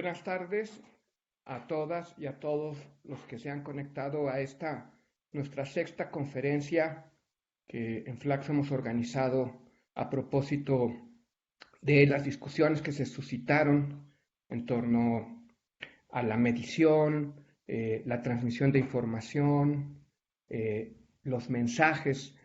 Buenas tardes a todas y a todos los que se han conectado a esta nuestra sexta conferencia que en Flaxo hemos organizado a propósito de las discusiones que se suscitaron en torno a la medición, la transmisión de información, los mensajes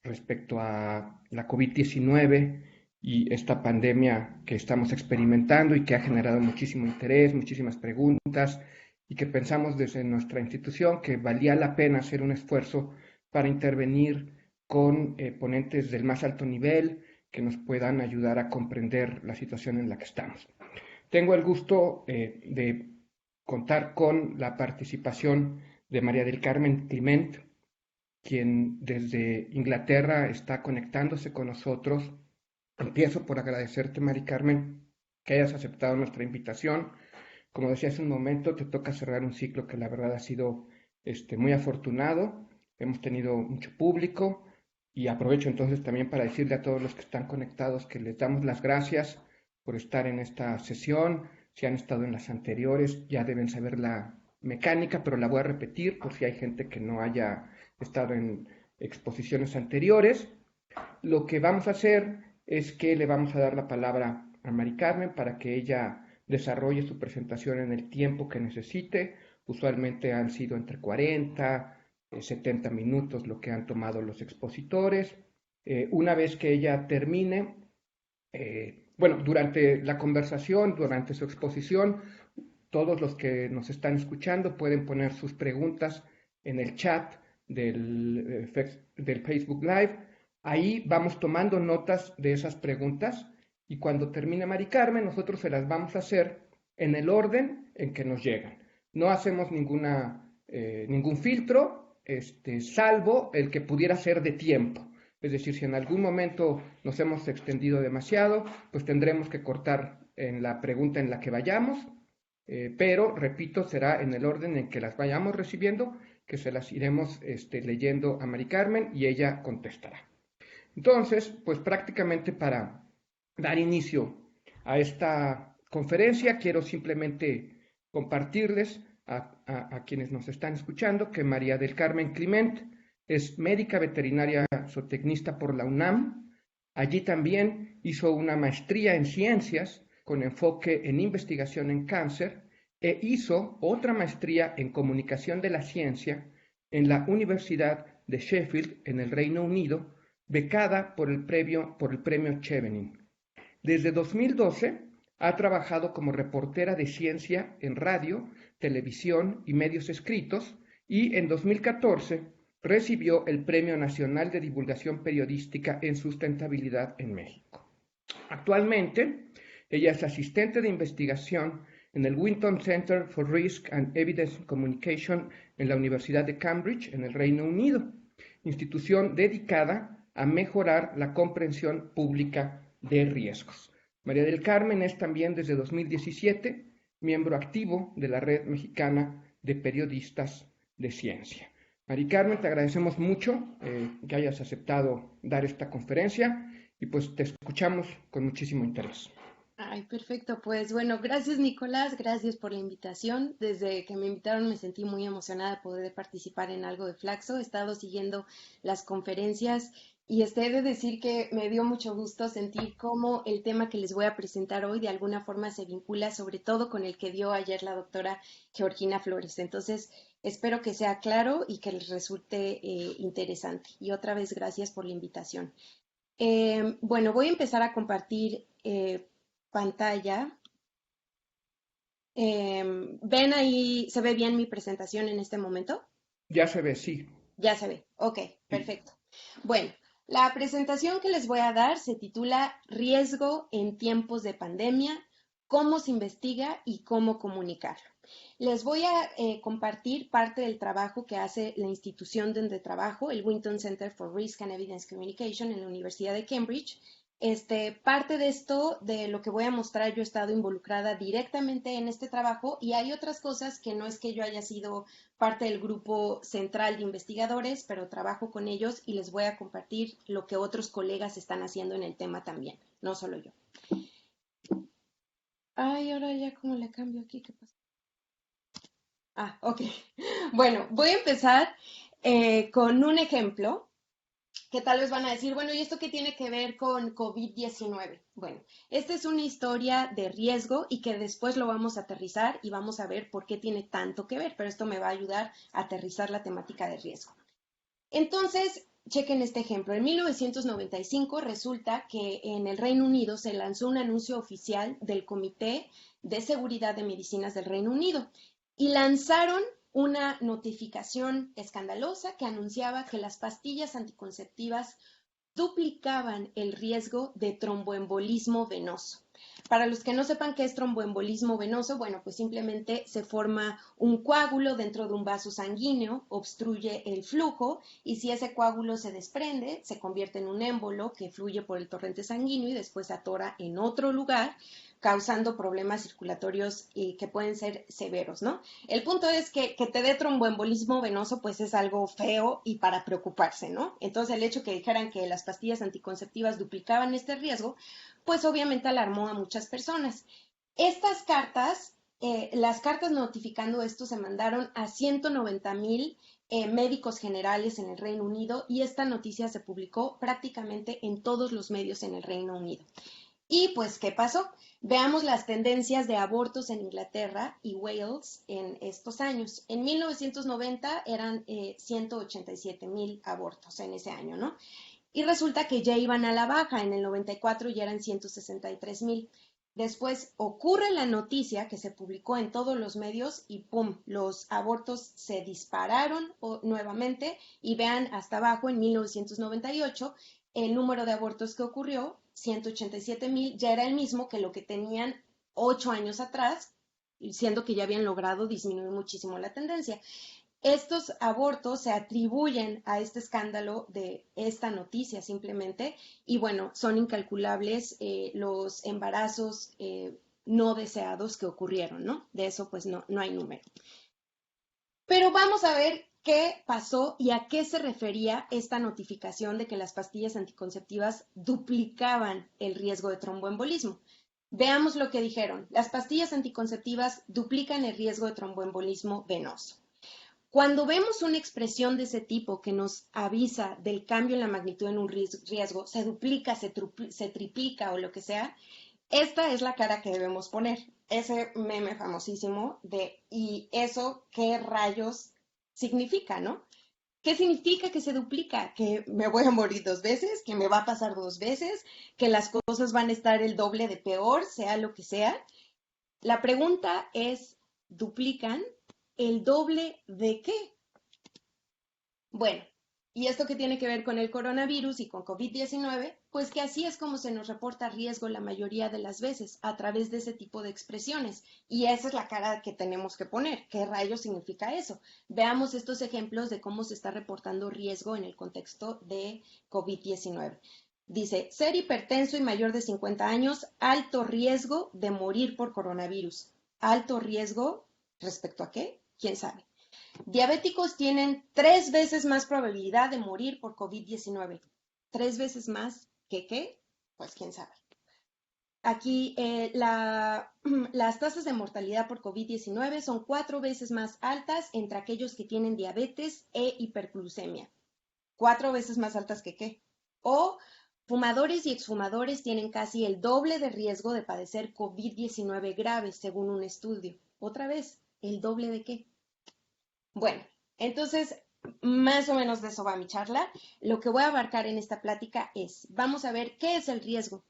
respecto a la COVID-19 y esta pandemia que estamos experimentando y que ha generado muchísimo interés, muchísimas preguntas y que pensamos desde nuestra institución que valía la pena hacer un esfuerzo para intervenir con ponentes del más alto nivel que nos puedan ayudar a comprender la situación en la que estamos. Tengo el gusto de contar con la participación de María del Carmen Clement, quien desde Inglaterra está conectándose con nosotros. Empiezo por agradecerte, María Carmen, que hayas aceptado nuestra invitación. Como decía hace un momento, te toca cerrar un ciclo que la verdad ha sido muy afortunado. Hemos tenido mucho público y aprovecho entonces también para decirle a todos los que están conectados que les damos las gracias por estar en esta sesión. Si han estado en las anteriores, ya deben saber la mecánica, pero la voy a repetir por si hay gente que no haya estado en exposiciones anteriores. Lo que vamos a hacer es que le vamos a dar la palabra a Mari Carmen para que ella desarrolle su presentación en el tiempo que necesite. Usualmente han sido entre 40 y 70 minutos lo que han tomado los expositores. Una vez que ella termine, durante la conversación, durante su exposición, todos los que nos están escuchando pueden poner sus preguntas en el chat del Facebook Live. Ahí vamos tomando notas de esas preguntas y cuando termine Mari Carmen, nosotros se las vamos a hacer en el orden en que nos llegan. No hacemos ningún filtro, salvo el que pudiera ser de tiempo. Es decir, si en algún momento nos hemos extendido demasiado, pues tendremos que cortar en la pregunta en la que vayamos, pero, repito, será en el orden en que las vayamos recibiendo, que se las iremos leyendo a Mari Carmen y ella contestará. Entonces, pues prácticamente para dar inicio a esta conferencia, quiero simplemente compartirles a quienes nos están escuchando que María del Carmen Clement es médica veterinaria zootecnista por la UNAM. Allí también hizo una maestría en ciencias con enfoque en investigación en cáncer e hizo otra maestría en comunicación de la ciencia en la Universidad de Sheffield en el Reino Unido, becada por el premio Chevening. Desde 2012 ha trabajado como reportera de ciencia en radio, televisión y medios escritos y en 2014 recibió el Premio Nacional de Divulgación Periodística en Sustentabilidad en México. Actualmente, ella es asistente de investigación en el Winton Center for Risk and Evidence Communication en la Universidad de Cambridge, en el Reino Unido, institución dedicada a mejorar la comprensión pública de riesgos. María del Carmen es también desde 2017 miembro activo de la Red Mexicana de Periodistas de Ciencia. Mari Carmen, te agradecemos mucho que hayas aceptado dar esta conferencia y pues te escuchamos con muchísimo interés. Ay, perfecto. Pues bueno, gracias Nicolás, gracias por la invitación. Desde que me invitaron me sentí muy emocionada de poder participar en algo de Flaxo. He estado siguiendo las conferencias y he de decir que me dio mucho gusto sentir cómo el tema que les voy a presentar hoy de alguna forma se vincula sobre todo con el que dio ayer la doctora Georgina Flores. Entonces, espero que sea claro y que les resulte interesante. Y otra vez, gracias por la invitación. Bueno, voy a empezar a compartir pantalla. ¿Ven ahí, se ve bien mi presentación en este momento? Ya se ve, sí. Ya se ve. Ok, Sí. perfecto. Bueno, la presentación que les voy a dar se titula Riesgo en tiempos de pandemia, cómo se investiga y cómo comunicarlo. Les voy a compartir parte del trabajo que hace la institución donde trabajo, el Winton Center for Risk and Evidence Communication en la Universidad de Cambridge. Parte de esto, de lo que voy a mostrar, yo he estado involucrada directamente en este trabajo y hay otras cosas que no es que yo haya sido parte del grupo central de investigadores, pero trabajo con ellos y les voy a compartir lo que otros colegas están haciendo en el tema también, no solo yo. Ay, ahora ya cómo le cambio aquí, ¿qué pasa? Ah, ok. Bueno, voy a empezar con un ejemplo que tal vez van a decir, bueno, ¿y esto qué tiene que ver con COVID-19? Bueno, esta es una historia de riesgo y que después lo vamos a aterrizar y vamos a ver por qué tiene tanto que ver, pero esto me va a ayudar a aterrizar la temática de riesgo. Entonces, chequen este ejemplo. En 1995 resulta que en el Reino Unido se lanzó un anuncio oficial del Comité de Seguridad de Medicinas del Reino Unido y lanzaron una notificación escandalosa que anunciaba que las pastillas anticonceptivas duplicaban el riesgo de tromboembolismo venoso. Para los que no sepan qué es tromboembolismo venoso, bueno, pues simplemente se forma un coágulo dentro de un vaso sanguíneo, obstruye el flujo y si ese coágulo se desprende, se convierte en un émbolo que fluye por el torrente sanguíneo y después se atora en otro lugar, causando problemas circulatorios que pueden ser severos, ¿no? El punto es que te dé tromboembolismo venoso, pues es algo feo y para preocuparse, ¿no? Entonces el hecho que dijeran que las pastillas anticonceptivas duplicaban este riesgo, pues obviamente alarmó a muchas personas. Estas cartas, las cartas notificando esto se mandaron a 190,000 médicos generales en el Reino Unido y esta noticia se publicó prácticamente en todos los medios en el Reino Unido. Y pues, ¿qué pasó? Veamos las tendencias de abortos en Inglaterra y Wales en estos años. En 1990 eran 187,000 abortos en ese año, ¿no? Y resulta que ya iban a la baja, en el 94 ya eran 163,000. Después ocurre la noticia que se publicó en todos los medios y ¡pum! Los abortos se dispararon nuevamente y vean hasta abajo en 1998 el número de abortos que ocurrió, 187,000, ya era el mismo que lo que tenían 8 años atrás, siendo que ya habían logrado disminuir muchísimo la tendencia. Estos abortos se atribuyen a este escándalo de esta noticia simplemente y bueno, son incalculables los embarazos no deseados que ocurrieron, ¿no? De eso pues no hay número. Pero vamos a ver qué pasó y a qué se refería esta notificación de que las pastillas anticonceptivas duplicaban el riesgo de tromboembolismo. Veamos lo que dijeron. Las pastillas anticonceptivas duplican el riesgo de tromboembolismo venoso. Cuando vemos una expresión de ese tipo que nos avisa del cambio en la magnitud en un riesgo, se duplica, se triplica o lo que sea, esta es la cara que debemos poner. Ese meme famosísimo de ¿y eso qué rayos significa, no? ¿Qué significa que se duplica? ¿Que me voy a morir 2 veces? ¿Que me va a pasar 2 veces? ¿Que las cosas van a estar el doble de peor, sea lo que sea? La pregunta es, ¿duplican el doble de qué? Bueno, ¿y esto qué tiene que ver con el coronavirus y con COVID-19? Pues que así es como se nos reporta riesgo la mayoría de las veces, a través de ese tipo de expresiones. Y esa es la cara que tenemos que poner. ¿Qué rayos significa eso? Veamos estos ejemplos de cómo se está reportando riesgo en el contexto de COVID-19. Dice, ser hipertenso y mayor de 50 años, alto riesgo de morir por coronavirus. ¿Alto riesgo respecto a qué? ¿Quién sabe? Diabéticos tienen 3 veces más probabilidad de morir por COVID-19. 3 veces más que qué, pues quién sabe. Aquí las tasas de mortalidad por COVID-19 son 4 veces más altas entre aquellos que tienen diabetes e hiperglucemia. 4 veces más altas que qué. O fumadores y exfumadores tienen casi el doble de riesgo de padecer COVID-19 grave, según un estudio. Otra vez, ¿el doble de qué? Bueno, entonces, más o menos de eso va mi charla. Lo que voy a abarcar en esta plática es, vamos a ver qué es el riesgo,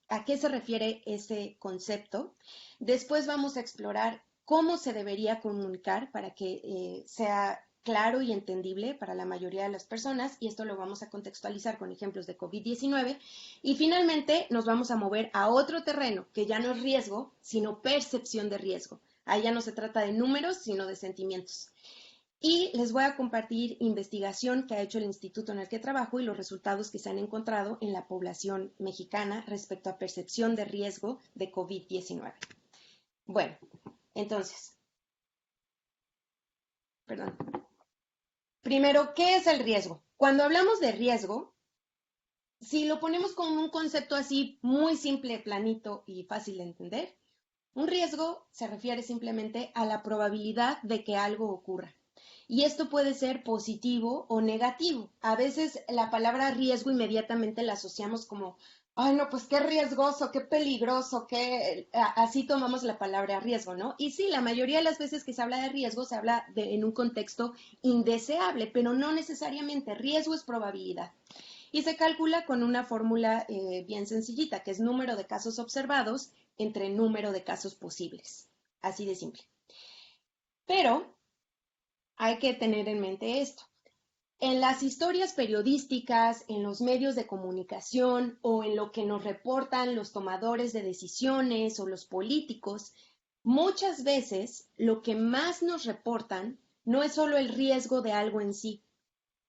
a qué se refiere ese concepto. Después vamos a explorar cómo se debería comunicar para que sea claro y entendible para la mayoría de las personas, y esto lo vamos a contextualizar con ejemplos de COVID-19. Y finalmente nos vamos a mover a otro terreno, que ya no es riesgo, sino percepción de riesgo. Ahí ya no se trata de números, sino de sentimientos. Y les voy a compartir investigación que ha hecho el instituto en el que trabajo y los resultados que se han encontrado en la población mexicana respecto a percepción de riesgo de COVID-19. Bueno, entonces, perdón. Primero, ¿qué es el riesgo? Cuando hablamos de riesgo, si lo ponemos como un concepto así muy simple, planito y fácil de entender, Un riesgo se refiere simplemente a la probabilidad de que algo ocurra. Y esto puede ser positivo o negativo. A veces la palabra riesgo inmediatamente la asociamos como, ay, no, pues qué riesgoso, qué peligroso, así tomamos la palabra riesgo, ¿no? Y sí, la mayoría de las veces que se habla de riesgo se habla en un contexto indeseable, pero no necesariamente. Riesgo es probabilidad. Y se calcula con una fórmula bien sencillita, que es número de casos observados entre número de casos posibles. Así de simple. Pero hay que tener en mente esto. En las historias periodísticas, en los medios de comunicación o en lo que nos reportan los tomadores de decisiones o los políticos, muchas veces lo que más nos reportan no es solo el riesgo de algo en sí,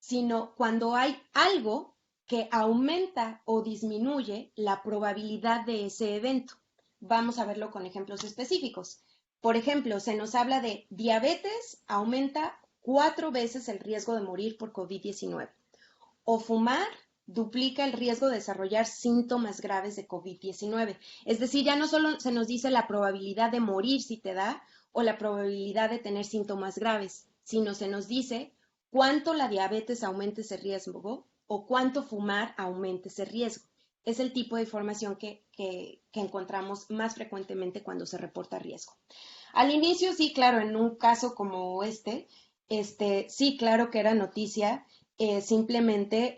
sino cuando hay algo que aumenta o disminuye la probabilidad de ese evento. Vamos a verlo con ejemplos específicos. Por ejemplo, se nos habla de diabetes aumenta 4 veces el riesgo de morir por COVID-19 o fumar duplica el riesgo de desarrollar síntomas graves de COVID-19. Es decir, ya no solo se nos dice la probabilidad de morir si te da o la probabilidad de tener síntomas graves, sino se nos dice cuánto la diabetes aumenta ese riesgo o cuánto fumar aumenta ese riesgo. Es el tipo de información que encontramos más frecuentemente cuando se reporta riesgo. Al inicio, sí, claro, en un caso como sí, claro que era noticia simplemente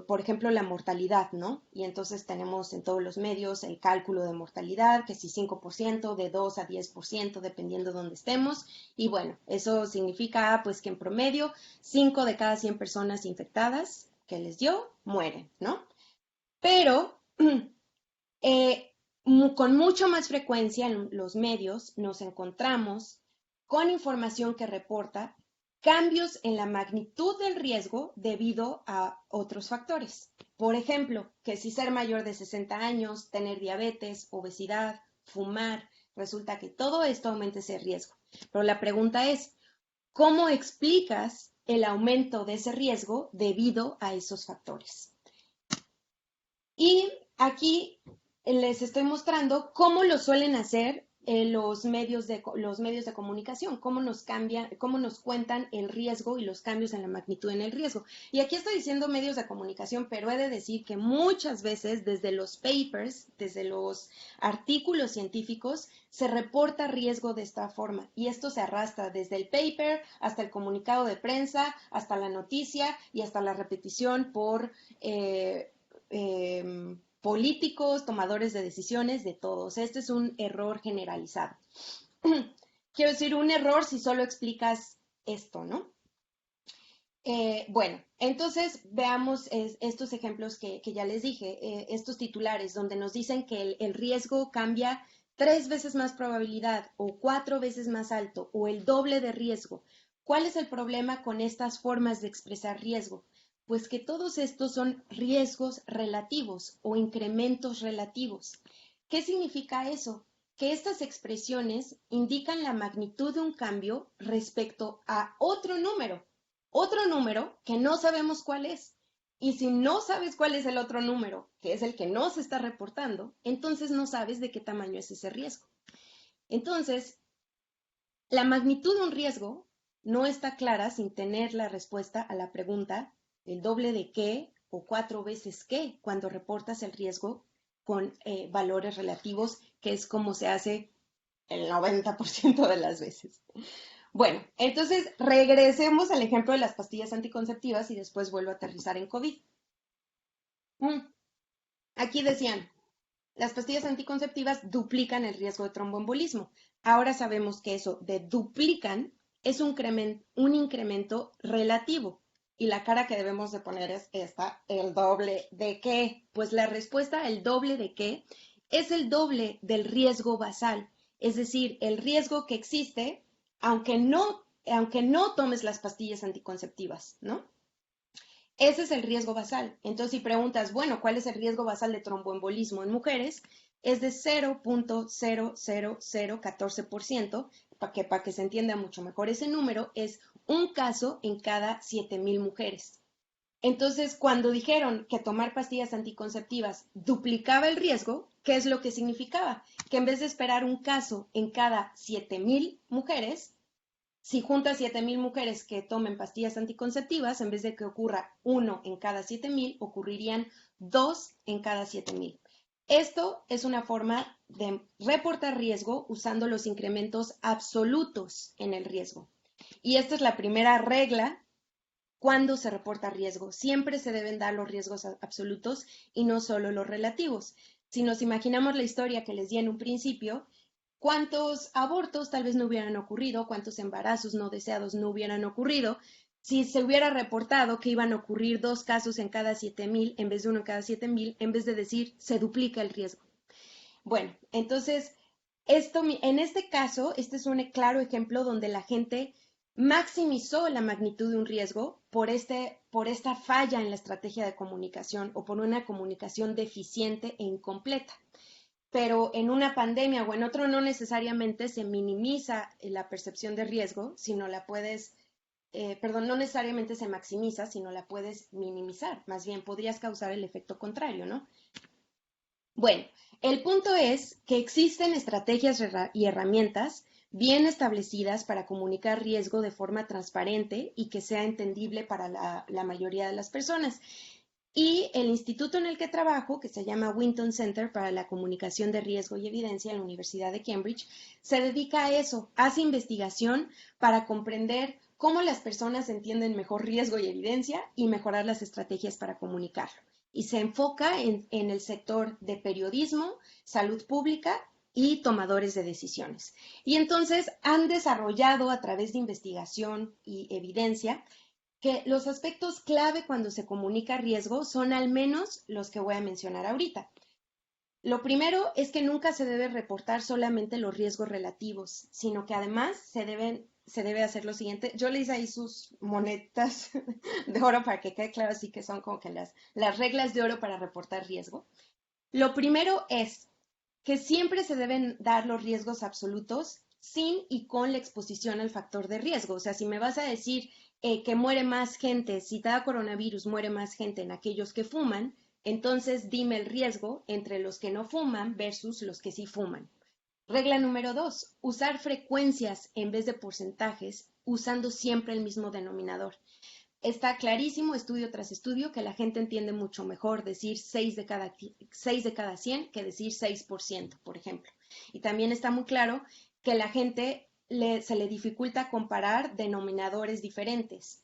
por ejemplo, la mortalidad, ¿no? Y entonces tenemos en todos los medios el cálculo de mortalidad, que si 5%, de 2 a 10%, dependiendo de dónde estemos. Y bueno, eso significa pues que en promedio 5 de cada 100 personas infectadas que les dio, mueren, ¿no? Pero eh, con mucho más frecuencia en los medios nos encontramos con información que reporta cambios en la magnitud del riesgo debido a otros factores. Por ejemplo, que si ser mayor de 60 años, tener diabetes, obesidad, fumar, resulta que todo esto aumenta ese riesgo. Pero la pregunta es, ¿cómo explicas el aumento de ese riesgo debido a esos factores? Y aquí les estoy mostrando cómo lo suelen hacer los medios de comunicación, cómo nos cuentan el riesgo y los cambios en la magnitud en el riesgo. Y aquí estoy diciendo medios de comunicación, pero he de decir que muchas veces desde los papers, desde los artículos científicos, se reporta riesgo de esta forma. Y esto se arrastra desde el paper hasta el comunicado de prensa, hasta la noticia y hasta la repetición por políticos, tomadores de decisiones, de todos. Este es un error generalizado. Quiero decir, un error si solo explicas esto, ¿no? Bueno, entonces veamos estos ejemplos que ya les dije, estos titulares donde nos dicen que el riesgo cambia 3 veces más probabilidad o 4 veces más alto o el doble de riesgo. ¿Cuál es el problema con estas formas de expresar riesgo? Pues que todos estos son riesgos relativos o incrementos relativos. ¿Qué significa eso? Que estas expresiones indican la magnitud de un cambio respecto a otro número que no sabemos cuál es. Y si no sabes cuál es el otro número, que es el que no se está reportando, entonces no sabes de qué tamaño es ese riesgo. Entonces, la magnitud de un riesgo no está clara sin tener la respuesta a la pregunta el doble de qué o 4 veces qué cuando reportas el riesgo con valores relativos, que es como se hace el 90% de las veces. Bueno, entonces regresemos al ejemplo de las pastillas anticonceptivas y después vuelvo a aterrizar en COVID. Aquí decían, las pastillas anticonceptivas duplican el riesgo de tromboembolismo. Ahora sabemos que eso de duplican es un incremento relativo. Y la cara que debemos de poner es esta, el doble de qué. Pues la respuesta, el doble de qué, es el doble del riesgo basal. Es decir, el riesgo que existe aunque no tomes las pastillas anticonceptivas, ¿no? Ese es el riesgo basal. Entonces, si preguntas, bueno, ¿cuál es el riesgo basal de tromboembolismo en mujeres? Es de 0.00014%, para que se entienda mucho mejor ese número, es un caso en cada 7,000 mujeres. Entonces, cuando dijeron que tomar pastillas anticonceptivas duplicaba el riesgo, ¿qué es lo que significaba? Que en vez de esperar un caso en cada 7,000 mujeres, si juntas 7,000 mujeres que tomen pastillas anticonceptivas, en vez de que ocurra uno en cada 7,000, ocurrirían dos en cada 7,000. Esto es una forma de reportar riesgo usando los incrementos absolutos en el riesgo. Y esta es la primera regla cuando se reporta riesgo. Siempre se deben dar los riesgos absolutos y no solo los relativos. Si nos imaginamos la historia que les di en un principio, ¿cuántos abortos tal vez no hubieran ocurrido? ¿Cuántos embarazos no deseados no hubieran ocurrido? Si se hubiera reportado que iban a ocurrir 2 casos en cada 7,000 en vez de uno en cada 7,000, en vez de decir se duplica el riesgo. Bueno, entonces, en este caso, este es un claro ejemplo donde la gente maximizó la magnitud de un riesgo por esta falla en la estrategia de comunicación o por una comunicación deficiente e incompleta. Pero en una pandemia o en otro no necesariamente se minimiza la percepción de riesgo, sino no necesariamente se maximiza, sino la puedes minimizar. Más bien podrías causar el efecto contrario, ¿no? Bueno, el punto es que existen estrategias y herramientas bien establecidas para comunicar riesgo de forma transparente y que sea entendible para la mayoría de las personas. Y el instituto en el que trabajo, que se llama Winton Center para la Comunicación de Riesgo y Evidencia en la Universidad de Cambridge, se dedica a eso, hace investigación para comprender cómo las personas entienden mejor riesgo y evidencia y mejorar las estrategias para comunicarlo. Y se enfoca en el sector de periodismo, salud pública y tomadores de decisiones. Y entonces han desarrollado a través de investigación y evidencia que los aspectos clave cuando se comunica riesgo son al menos los que voy a mencionar ahorita. Lo primero es que nunca se debe reportar solamente los riesgos relativos, sino que además se debe hacer lo siguiente. Yo le hice ahí sus monedas de oro para que quede claro, así que son como que las reglas de oro para reportar riesgo. Lo primero es que siempre se deben dar los riesgos absolutos sin y con la exposición al factor de riesgo. O sea, si me vas a decir que muere más gente, si te da coronavirus, muere más gente en aquellos que fuman, entonces dime el riesgo entre los que no fuman versus los que sí fuman. Regla número 2, usar frecuencias en vez de porcentajes, usando siempre el mismo denominador. Está clarísimo, estudio tras estudio, que la gente entiende mucho mejor decir 6 de cada 100 que decir 6%, por ejemplo. Y también está muy claro que la gente se le dificulta comparar denominadores diferentes.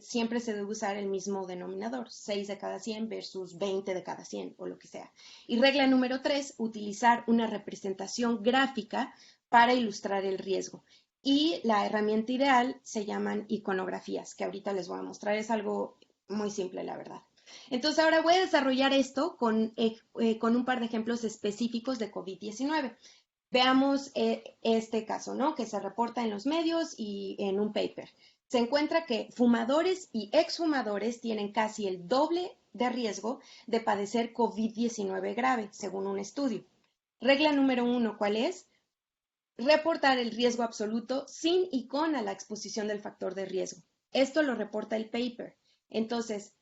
Siempre se debe usar el mismo denominador, 6 de cada 100 versus 20 de cada 100 o lo que sea. Y regla número 3, utilizar una representación gráfica para ilustrar el riesgo. Y la herramienta ideal se llaman iconografías, que ahorita les voy a mostrar. Es algo muy simple, la verdad. Entonces ahora voy a desarrollar esto con un par de ejemplos específicos de COVID-19. Veamos este caso, ¿no? Que se reporta en los medios y en un paper. Se encuentra que fumadores y exfumadores tienen casi el doble de riesgo de padecer COVID-19 grave, según un estudio. Regla número 1, ¿cuál es? Reportar el riesgo absoluto sin y con a la exposición del factor de riesgo. Esto lo reporta el paper. Entonces,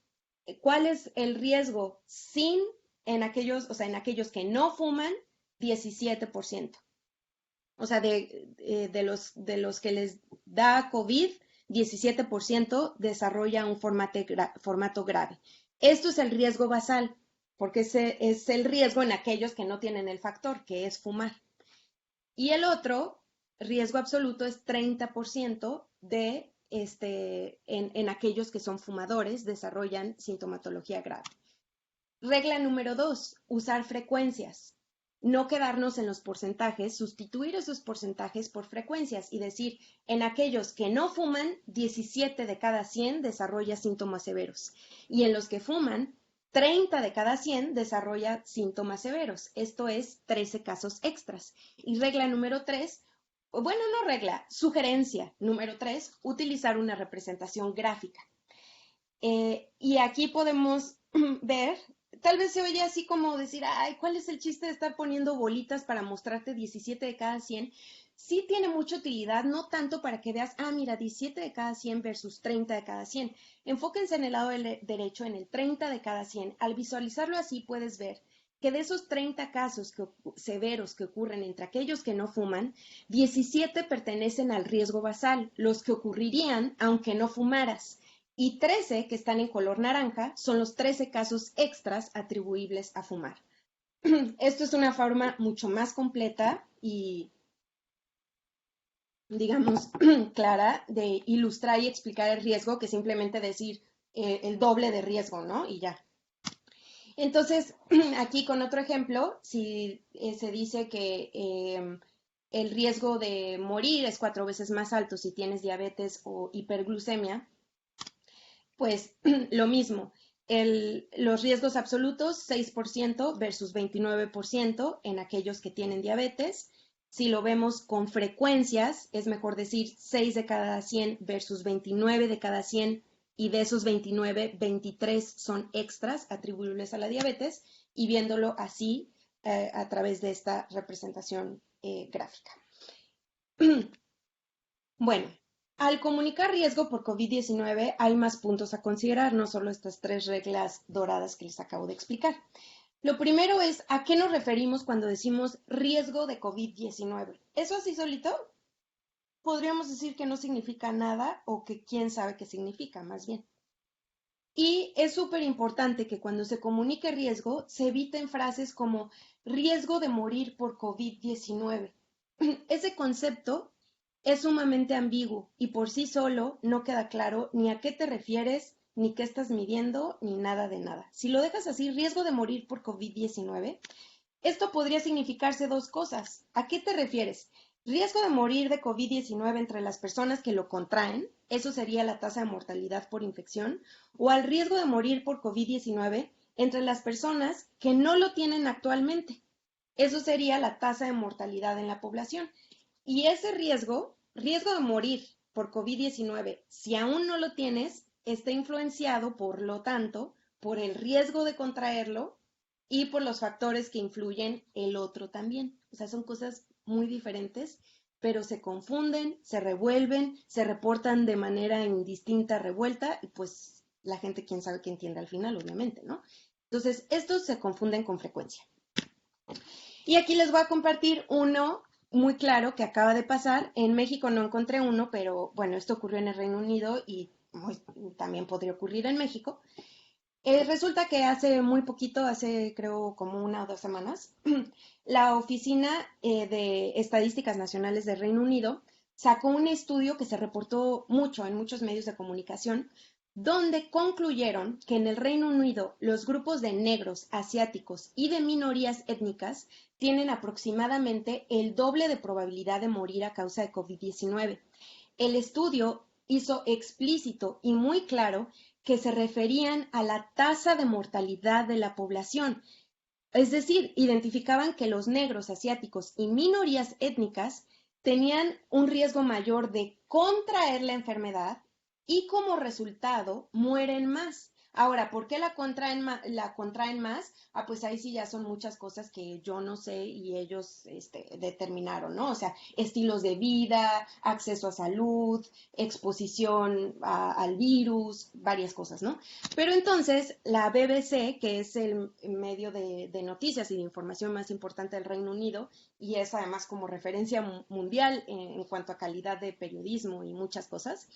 ¿cuál es el riesgo sin en aquellos que no fuman? 17%. O sea, de los que les da COVID, 17% desarrolla un formato grave. Esto es el riesgo basal, porque ese es el riesgo en aquellos que no tienen el factor, que es fumar. Y el otro riesgo absoluto es 30% en aquellos que son fumadores, desarrollan sintomatología grave. Regla número 2, usar frecuencias. No quedarnos en los porcentajes, sustituir esos porcentajes por frecuencias y decir, en aquellos que no fuman, 17 de cada 100 desarrolla síntomas severos. Y en los que fuman, 30 de cada 100 desarrolla síntomas severos. Esto es 13 casos extras. Y regla número 3, bueno, no regla, sugerencia número 3, utilizar una representación gráfica. Y aquí podemos ver, tal vez se oye así como decir, ay, ¿cuál es el chiste de estar poniendo bolitas para mostrarte 17 de cada 100? sí tiene mucha utilidad, no tanto para que veas, mira, 17 de cada 100 versus 30 de cada 100. Enfóquense en el lado derecho, en el 30 de cada 100. Al visualizarlo así puedes ver que de esos 30 casos severos que ocurren entre aquellos que no fuman, 17 pertenecen al riesgo basal, los que ocurrirían aunque no fumaras. Y 13, que están en color naranja, son los 13 casos extras atribuibles a fumar. Esto es una forma mucho más completa y, digamos, clara de ilustrar y explicar el riesgo que simplemente decir el doble de riesgo, ¿no? Y ya. Entonces, aquí con otro ejemplo, si se dice que el riesgo de morir es 4 veces más alto si tienes diabetes o hiperglucemia, pues lo mismo. Los riesgos absolutos, 6% versus 29% en aquellos que tienen diabetes. Si lo vemos con frecuencias, es mejor decir 6 de cada 100 versus 29 de cada 100, y de esos 29, 23 son extras atribuibles a la diabetes, y viéndolo así a través de esta representación gráfica. Bueno, al comunicar riesgo por COVID-19 hay más puntos a considerar, no solo estas 3 reglas doradas que les acabo de explicar. Lo primero es, ¿a qué nos referimos cuando decimos riesgo de COVID-19? ¿Eso así solito? Podríamos decir que no significa nada, o que quién sabe qué significa, más bien. Y es súper importante que cuando se comunique riesgo, se eviten frases como riesgo de morir por COVID-19. Ese concepto es sumamente ambiguo y por sí solo no queda claro ni a qué te refieres, ni qué estás midiendo, ni nada de nada. Si lo dejas así, riesgo de morir por COVID-19, esto podría significarse 2 cosas. ¿A qué te refieres? Riesgo de morir de COVID-19 entre las personas que lo contraen, eso sería la tasa de mortalidad por infección, o al riesgo de morir por COVID-19 entre las personas que no lo tienen actualmente. Eso sería la tasa de mortalidad en la población. Y ese riesgo de morir por COVID-19, si aún no lo tienes, está influenciado, por lo tanto, por el riesgo de contraerlo y por los factores que influyen el otro también. O sea, son cosas muy diferentes, pero se confunden, se revuelven, se reportan de manera indistinta, revuelta, y pues la gente, quién sabe qué entiende al final, obviamente, ¿no? Entonces, estos se confunden con frecuencia. Y aquí les voy a compartir uno muy claro que acaba de pasar. En México no encontré uno, pero bueno, esto ocurrió en el Reino Unido y también podría ocurrir en México. Resulta que hace muy poquito, hace creo como 1 o 2 semanas, la Oficina de Estadísticas Nacionales del Reino Unido sacó un estudio que se reportó mucho en muchos medios de comunicación, donde concluyeron que en el Reino Unido los grupos de negros, asiáticos y de minorías étnicas tienen aproximadamente el doble de probabilidad de morir a causa de COVID-19. El estudio hizo explícito y muy claro que se referían a la tasa de mortalidad de la población. Es decir, identificaban que los negros, asiáticos y minorías étnicas tenían un riesgo mayor de contraer la enfermedad y como resultado mueren más. Ahora, ¿por qué la contraen más? Pues ahí sí ya son muchas cosas que yo no sé y ellos determinaron, ¿no? O sea, estilos de vida, acceso a salud, exposición al virus, varias cosas, ¿no? Pero entonces la BBC, que es el medio de noticias y de información más importante del Reino Unido, y es además como referencia mundial en cuanto a calidad de periodismo y muchas cosas,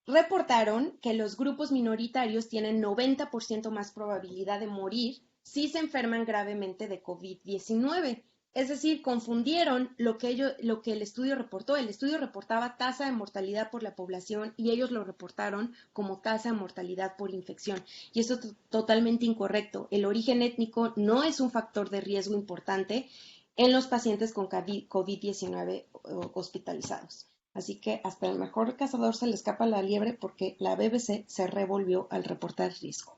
reportaron que los grupos minoritarios tienen 90% más probabilidad de morir si se enferman gravemente de COVID-19. Es decir, confundieron lo que el estudio reportó. El estudio reportaba tasa de mortalidad por la población y ellos lo reportaron como tasa de mortalidad por infección. Y eso es totalmente incorrecto. El origen étnico no es un factor de riesgo importante en los pacientes con COVID-19 hospitalizados. Así que hasta el mejor cazador se le escapa la liebre, porque la BBC se revolvió al reportar riesgo.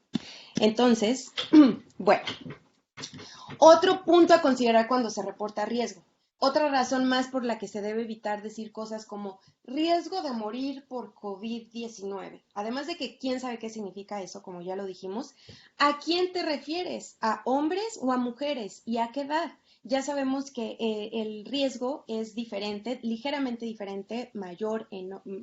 Entonces, bueno, otro punto a considerar cuando se reporta riesgo. Otra razón más por la que se debe evitar decir cosas como riesgo de morir por COVID-19. Además de que quién sabe qué significa eso, como ya lo dijimos, ¿a quién te refieres? ¿A hombres o a mujeres? ¿Y a qué edad? ya sabemos que el riesgo es diferente, ligeramente diferente,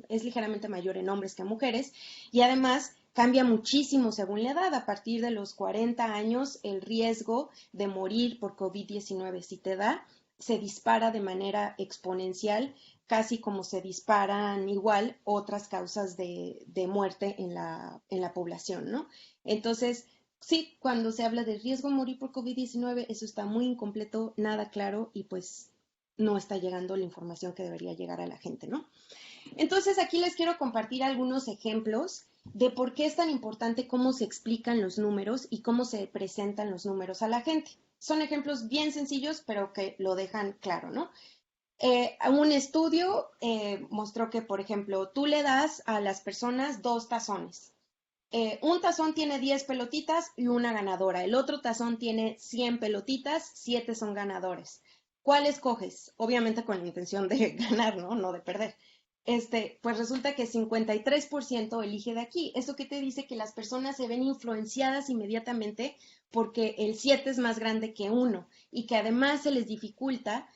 es ligeramente mayor en hombres que en mujeres y además cambia muchísimo según la edad. A partir de los 40 años, el riesgo de morir por COVID-19, si te da, se dispara de manera exponencial, casi como se disparan igual otras causas de muerte en la población, ¿no? Entonces, sí, cuando se habla de riesgo de morir por COVID-19, eso está muy incompleto, nada claro y pues no está llegando la información que debería llegar a la gente, ¿no? Entonces, aquí les quiero compartir algunos ejemplos de por qué es tan importante cómo se explican los números y cómo se presentan los números a la gente. Son ejemplos bien sencillos, pero que lo dejan claro, ¿no? Un estudio mostró que, por ejemplo, tú le das a las personas 2 tazones. Un tazón tiene 10 pelotitas y una ganadora. El otro tazón tiene 100 pelotitas, 7 son ganadores. ¿Cuál escoges? Obviamente con la intención de ganar, ¿no? No de perder. Pues resulta que 53% elige de aquí. ¿Eso qué te dice? Que las personas se ven influenciadas inmediatamente porque el 7 es más grande que uno y que además se les dificulta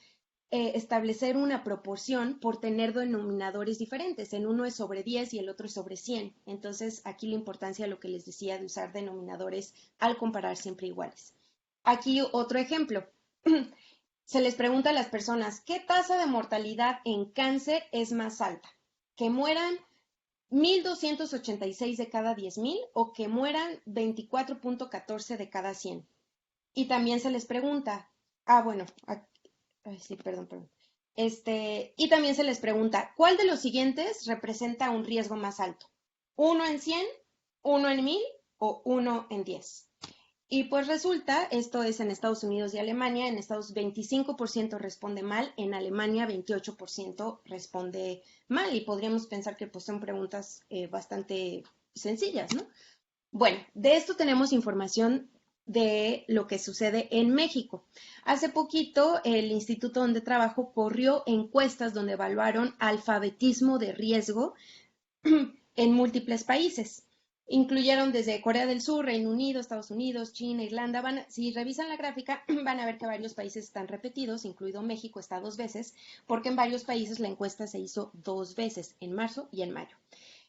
establecer una proporción por tener denominadores diferentes. En uno es sobre 10 y el otro es sobre 100. Entonces, aquí la importancia de lo que les decía de usar denominadores al comparar siempre iguales. Aquí otro ejemplo. Se les pregunta a las personas, ¿qué tasa de mortalidad en cáncer es más alta? ¿Que mueran 1,286 de cada 10,000 o que mueran 24,14 de cada 100? Y también se les pregunta, bueno, ay, sí, perdón. Y también se les pregunta, ¿cuál de los siguientes representa un riesgo más alto? ¿Uno en 100, uno en 1,000 o uno en 10? Y pues resulta, esto es en Estados Unidos y Alemania, en Estados Unidos 25% responde mal, en Alemania 28% responde mal, y podríamos pensar que pues son preguntas bastante sencillas, ¿no? Bueno, de esto tenemos información de lo que sucede en México. Hace poquito el instituto donde trabajo corrió encuestas donde evaluaron alfabetismo de riesgo en múltiples países. Incluyeron desde Corea del Sur, Reino Unido, Estados Unidos, China, Irlanda. Si revisan la gráfica, van a ver que varios países están repetidos, incluido México está 2 veces, porque en varios países la encuesta se hizo 2 veces, en marzo y en mayo.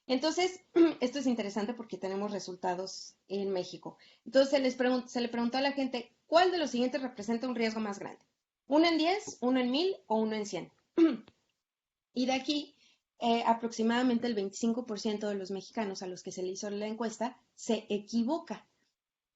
Entonces, esto es interesante porque tenemos resultados en México. Entonces, se le preguntó a la gente, ¿cuál de los siguientes representa un riesgo más grande? ¿Uno en 10, uno en 1,000 o uno en 100? Y de aquí, aproximadamente el 25% de los mexicanos a los que se le hizo la encuesta se equivoca.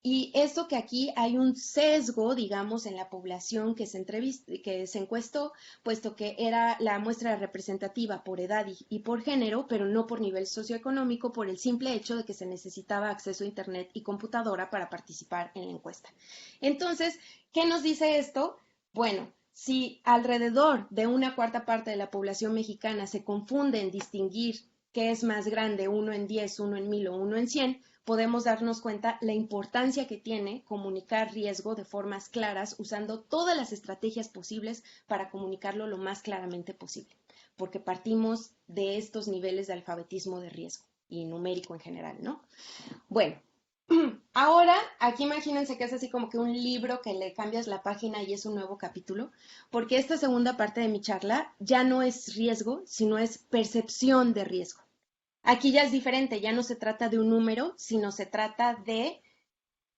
Y esto que aquí hay un sesgo, digamos, en la población que se encuestó, puesto que era la muestra representativa por edad y por género, pero no por nivel socioeconómico, por el simple hecho de que se necesitaba acceso a Internet y computadora para participar en la encuesta. Entonces, ¿qué nos dice esto? Bueno, si alrededor de 1/4 de la población mexicana se confunde en distinguir qué es más grande, uno en 10, uno en 1,000 o uno en 100, podemos darnos cuenta la importancia que tiene comunicar riesgo de formas claras, usando todas las estrategias posibles para comunicarlo lo más claramente posible, porque partimos de estos niveles de alfabetismo de riesgo y numérico en general, ¿no? Bueno, ahora aquí imagínense que es así como que un libro que le cambias la página y es un nuevo capítulo, porque esta segunda parte de mi charla ya no es riesgo, sino es percepción de riesgo. Aquí ya es diferente, ya no se trata de un número, sino se trata de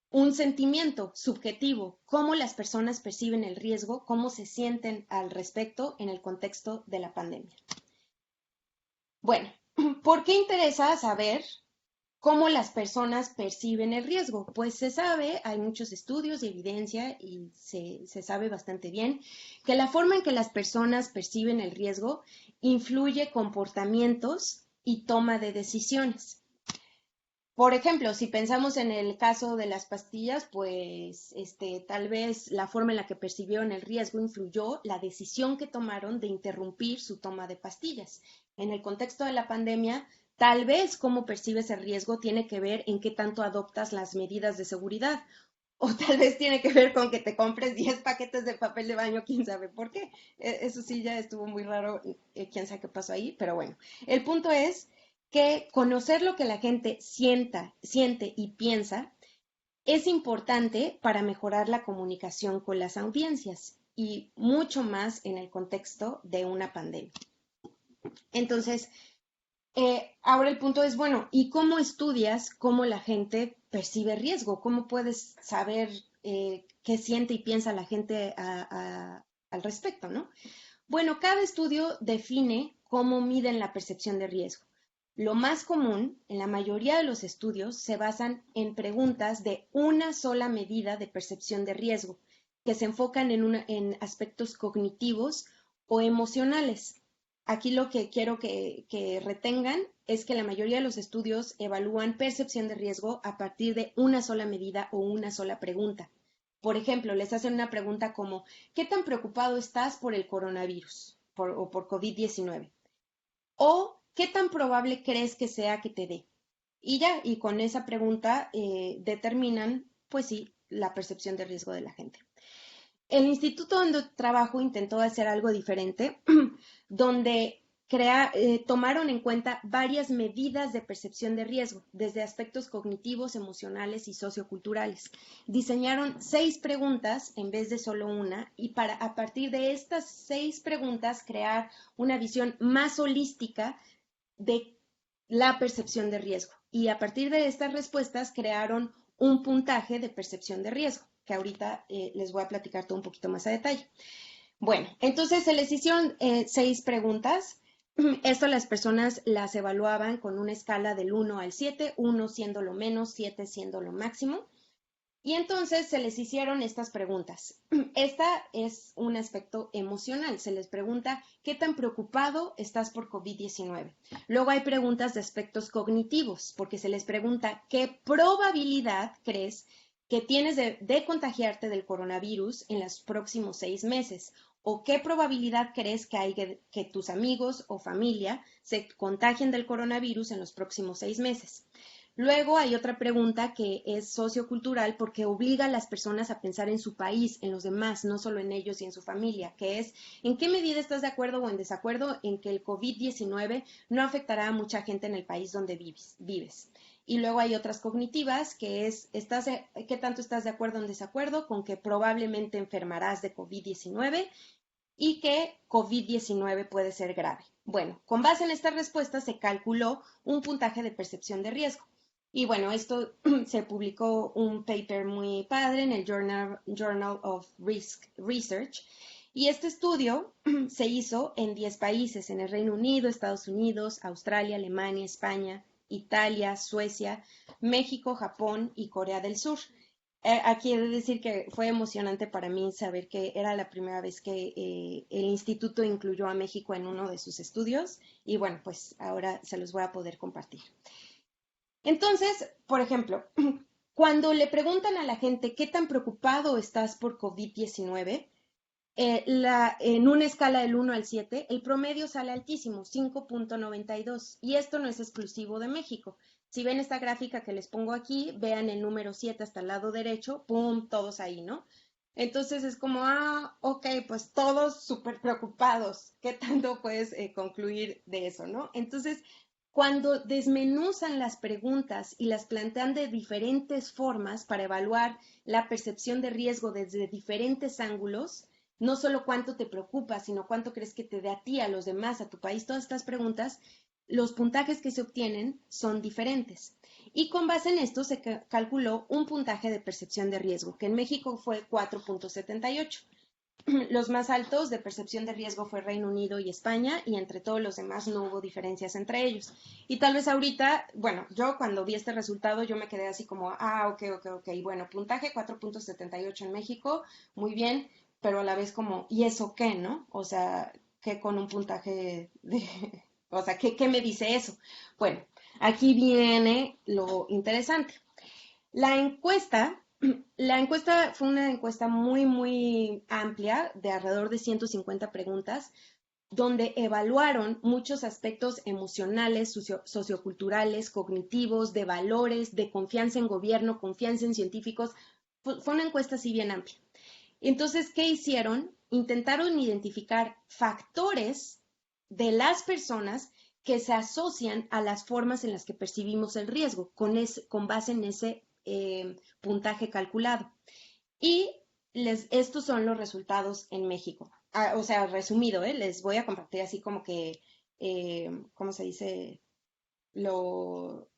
un sentimiento subjetivo, cómo las personas perciben el riesgo, cómo se sienten al respecto en el contexto de la pandemia. Bueno, ¿por qué interesa saber cómo las personas perciben el riesgo? Pues se sabe, hay muchos estudios y evidencia y se sabe bastante bien que la forma en que las personas perciben el riesgo influye comportamientos y toma de decisiones. Por ejemplo, si pensamos en el caso de las pastillas, pues tal vez la forma en la que percibieron el riesgo influyó la decisión que tomaron de interrumpir su toma de pastillas. En el contexto de la pandemia, tal vez cómo percibes el riesgo tiene que ver en qué tanto adoptas las medidas de seguridad. O tal vez tiene que ver con que te compres 10 paquetes de papel de baño, quién sabe por qué. Eso sí ya estuvo muy raro, quién sabe qué pasó ahí, pero bueno. El punto es que conocer lo que la gente siente y piensa es importante para mejorar la comunicación con las audiencias. y mucho más en el contexto de una pandemia. Entonces, ahora el punto es, bueno, ¿y cómo estudias cómo la gente percibe riesgo? ¿Cómo puedes saber qué siente y piensa la gente al respecto, ¿no? Bueno, cada estudio define cómo miden la percepción de riesgo. Lo más común, en la mayoría de los estudios, se basan en preguntas de una sola medida de percepción de riesgo, que se enfocan en aspectos cognitivos o emocionales. Aquí lo que quiero que retengan es que la mayoría de los estudios evalúan percepción de riesgo a partir de una sola medida o una sola pregunta. Por ejemplo, les hacen una pregunta como, ¿qué tan preocupado estás por el coronavirus o por COVID-19? ¿O qué tan probable crees que sea que te dé? Y ya, y con esa pregunta determinan, pues sí, la percepción de riesgo de la gente. El instituto donde trabajo intentó hacer algo diferente, donde tomaron en cuenta varias medidas de percepción de riesgo, desde aspectos cognitivos, emocionales y socioculturales. Diseñaron 6 preguntas en vez de solo una, y para a partir de estas 6 preguntas crear una visión más holística de la percepción de riesgo. Y a partir de estas respuestas crearon un puntaje de percepción de riesgo, que ahorita les voy a platicar todo un poquito más a detalle. Bueno, entonces se les hicieron 6 preguntas. Esto las personas las evaluaban con una escala del 1 al 7, 1 siendo lo menos, 7 siendo lo máximo. Y entonces se les hicieron estas preguntas. Esta es un aspecto emocional. Se les pregunta, ¿qué tan preocupado estás por COVID-19? Luego hay preguntas de aspectos cognitivos, porque se les pregunta, ¿qué probabilidad crees que tienes de contagiarte del coronavirus en los próximos 6 meses? ¿O qué probabilidad crees que hay que tus amigos o familia se contagien del coronavirus en los próximos 6 meses? Luego hay otra pregunta que es sociocultural porque obliga a las personas a pensar en su país, en los demás, no solo en ellos y en su familia, que es ¿en qué medida estás de acuerdo o en desacuerdo en que el COVID-19 no afectará a mucha gente en el país donde vives? Y luego hay otras cognitivas, que es ¿qué tanto estás de acuerdo o en desacuerdo con que probablemente enfermarás de COVID-19 y que COVID-19 puede ser grave? Bueno, con base en estas respuestas se calculó un puntaje de percepción de riesgo. Y bueno, esto se publicó un paper muy padre en el Journal of Risk Research. Y este estudio se hizo en 10 países, en el Reino Unido, Estados Unidos, Australia, Alemania, España, Italia, Suecia, México, Japón y Corea del Sur. Aquí he de decir que fue emocionante para mí saber que era la primera vez que el instituto incluyó a México en uno de sus estudios y bueno, pues ahora se los voy a poder compartir. Entonces, por ejemplo, cuando le preguntan a la gente qué tan preocupado estás por COVID-19, en una escala del 1 al 7, el promedio sale altísimo, 5.92. Y esto no es exclusivo de México. Si ven esta gráfica que les pongo aquí, vean el número 7 hasta el lado derecho, ¡pum!, todos ahí, ¿no? Entonces es como, ok, pues todos súper preocupados. ¿Qué tanto puedes concluir de eso, no? Entonces, cuando desmenuzan las preguntas y las plantean de diferentes formas para evaluar la percepción de riesgo desde diferentes ángulos, no solo cuánto te preocupa, sino cuánto crees que te dé a ti, a los demás, a tu país, todas estas preguntas, los puntajes que se obtienen son diferentes. Y con base en esto se calculó un puntaje de percepción de riesgo, que en México fue 4.78. Los más altos de percepción de riesgo fue Reino Unido y España, y entre todos los demás no hubo diferencias entre ellos. Y tal vez ahorita, bueno, yo cuando vi este resultado, yo me quedé así como, ok, bueno, puntaje 4.78 en México, muy bien, pero a la vez como, ¿y eso qué, no? O sea, ¿qué con un puntaje de, o sea, ¿qué me dice eso? Bueno, aquí viene lo interesante. La encuesta, la encuesta fue una encuesta muy amplia, de alrededor de 150 preguntas, donde evaluaron muchos aspectos emocionales, socioculturales, cognitivos, de valores, de confianza en gobierno, confianza en científicos. Fue una encuesta así bien amplia. Entonces, ¿qué hicieron? Intentaron identificar factores de las personas que se asocian a las formas en las que percibimos el riesgo, con base en ese puntaje calculado. Y estos son los resultados en México. O sea, resumido, les voy a compartir así como que, ¿cómo se dice?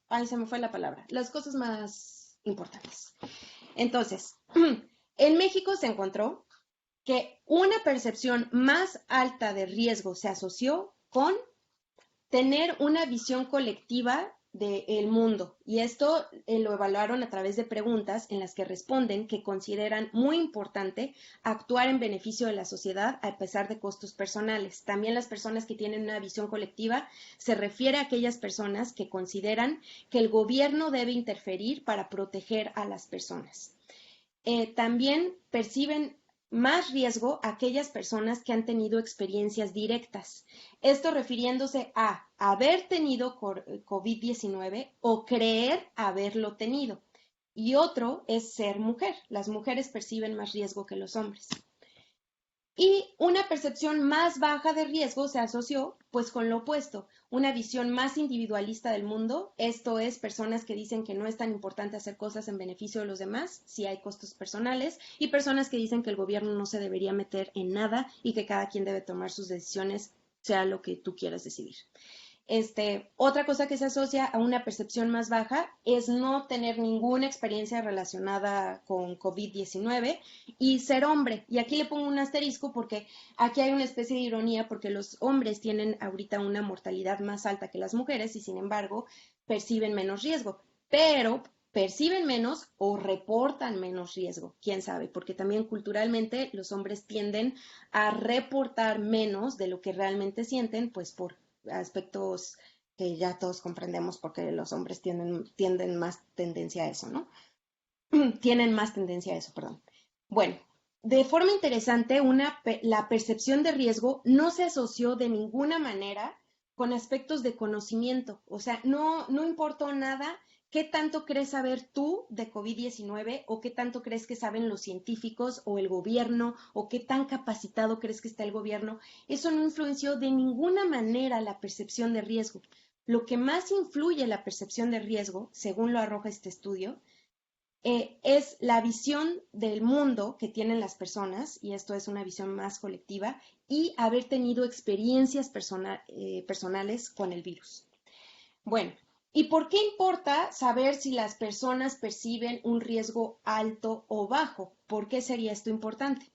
Ay, se me fue la palabra. Las cosas más importantes. Entonces, en México se encontró que una percepción más alta de riesgo se asoció con tener una visión colectiva del mundo. Y esto lo evaluaron a través de preguntas en las que responden que consideran muy importante actuar en beneficio de la sociedad a pesar de costos personales. También las personas que tienen una visión colectiva se refiere a aquellas personas que consideran que el gobierno debe interferir para proteger a las personas. También perciben más riesgo aquellas personas que han tenido experiencias directas. Esto refiriéndose a haber tenido COVID-19 o creer haberlo tenido. Y otro es ser mujer. Las mujeres perciben más riesgo que los hombres. Y una percepción más baja de riesgo se asoció pues con lo opuesto, una visión más individualista del mundo, esto es personas que dicen que no es tan importante hacer cosas en beneficio de los demás si hay costos personales, y personas que dicen que el gobierno no se debería meter en nada y que cada quien debe tomar sus decisiones, sea lo que tú quieras decidir. Otra cosa que se asocia a una percepción más baja es no tener ninguna experiencia relacionada con COVID-19 y ser hombre. Y aquí le pongo un asterisco porque aquí hay una especie de ironía porque los hombres tienen ahorita una mortalidad más alta que las mujeres y sin embargo perciben menos riesgo. Pero perciben menos o reportan menos riesgo, quién sabe, porque también culturalmente los hombres tienden a reportar menos de lo que realmente sienten, pues por aspectos que ya todos comprendemos porque los hombres tienden más tendencia a eso, ¿no? Tienen más tendencia a eso, perdón. Bueno, de forma interesante, la percepción de riesgo no se asoció de ninguna manera con aspectos de conocimiento, o sea, no importó nada qué tanto crees saber tú de COVID-19 o qué tanto crees que saben los científicos o el gobierno o qué tan capacitado crees que está el gobierno. Eso no influenció de ninguna manera la percepción de riesgo. Lo que más influye en la percepción de riesgo, según lo arroja este estudio, es la visión del mundo que tienen las personas, y esto es una visión más colectiva, y haber tenido experiencias personales con el virus. Bueno, ¿y por qué importa saber si las personas perciben un riesgo alto o bajo? ¿Por qué sería esto importante?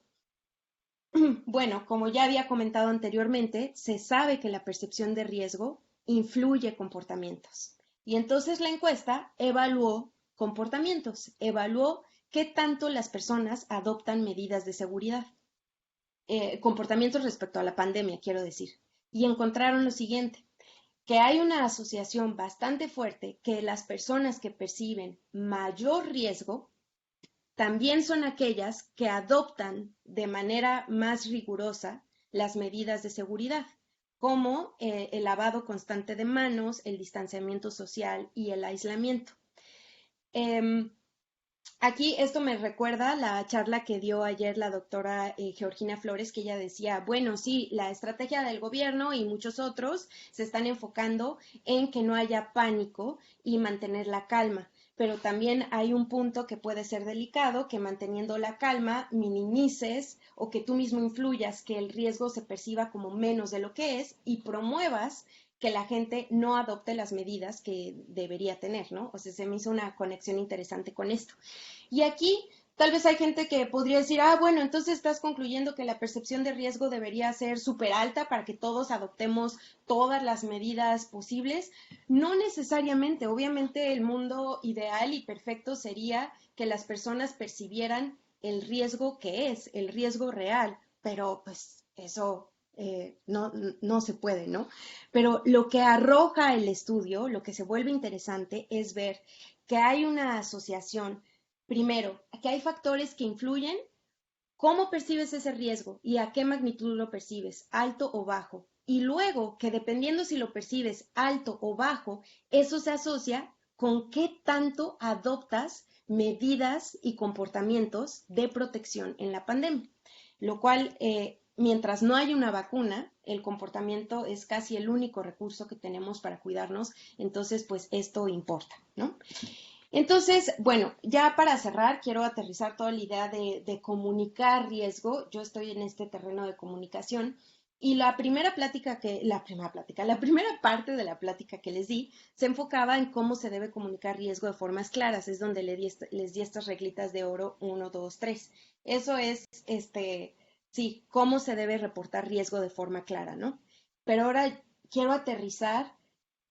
Bueno, como ya había comentado anteriormente, se sabe que la percepción de riesgo influye comportamientos. Y entonces la encuesta evaluó comportamientos, evaluó qué tanto las personas adoptan medidas de seguridad, comportamientos respecto a la pandemia, quiero decir. Y encontraron lo siguiente, que hay una asociación bastante fuerte que las personas que perciben mayor riesgo también son aquellas que adoptan de manera más rigurosa las medidas de seguridad, como el lavado constante de manos, el distanciamiento social y el aislamiento. Aquí esto me recuerda la charla que dio ayer la doctora Georgina Flores, que ella decía, bueno, sí, la estrategia del gobierno y muchos otros se están enfocando en que no haya pánico y mantener la calma, pero también hay un punto que puede ser delicado, que manteniendo la calma minimices o que tú mismo influyas que el riesgo se perciba como menos de lo que es y promuevas que la gente no adopte las medidas que debería tener, ¿no? O sea, se me hizo una conexión interesante con esto. Y aquí tal vez hay gente que podría decir, bueno, entonces estás concluyendo que la percepción de riesgo debería ser súper alta para que todos adoptemos todas las medidas posibles. No necesariamente, obviamente el mundo ideal y perfecto sería que las personas percibieran el riesgo que es, el riesgo real, pero pues eso no se puede, ¿no? Pero lo que arroja el estudio, lo que se vuelve interesante es ver que hay una asociación. Primero, que hay factores que influyen cómo percibes ese riesgo y a qué magnitud lo percibes, alto o bajo. Y luego, que dependiendo si lo percibes alto o bajo, eso se asocia con qué tanto adoptas medidas y comportamientos de protección en la pandemia. Lo cual, mientras no hay una vacuna, el comportamiento es casi el único recurso que tenemos para cuidarnos. Entonces, pues esto importa, ¿no? Entonces, bueno, ya para cerrar, quiero aterrizar toda la idea de comunicar riesgo. Yo estoy en este terreno de comunicación y la primera parte de la plática que les di se enfocaba en cómo se debe comunicar riesgo de formas claras. Es donde les di estas reglitas de oro 1, 2, 3. Eso es, sí, cómo se debe reportar riesgo de forma clara, ¿no? Pero ahora quiero aterrizar.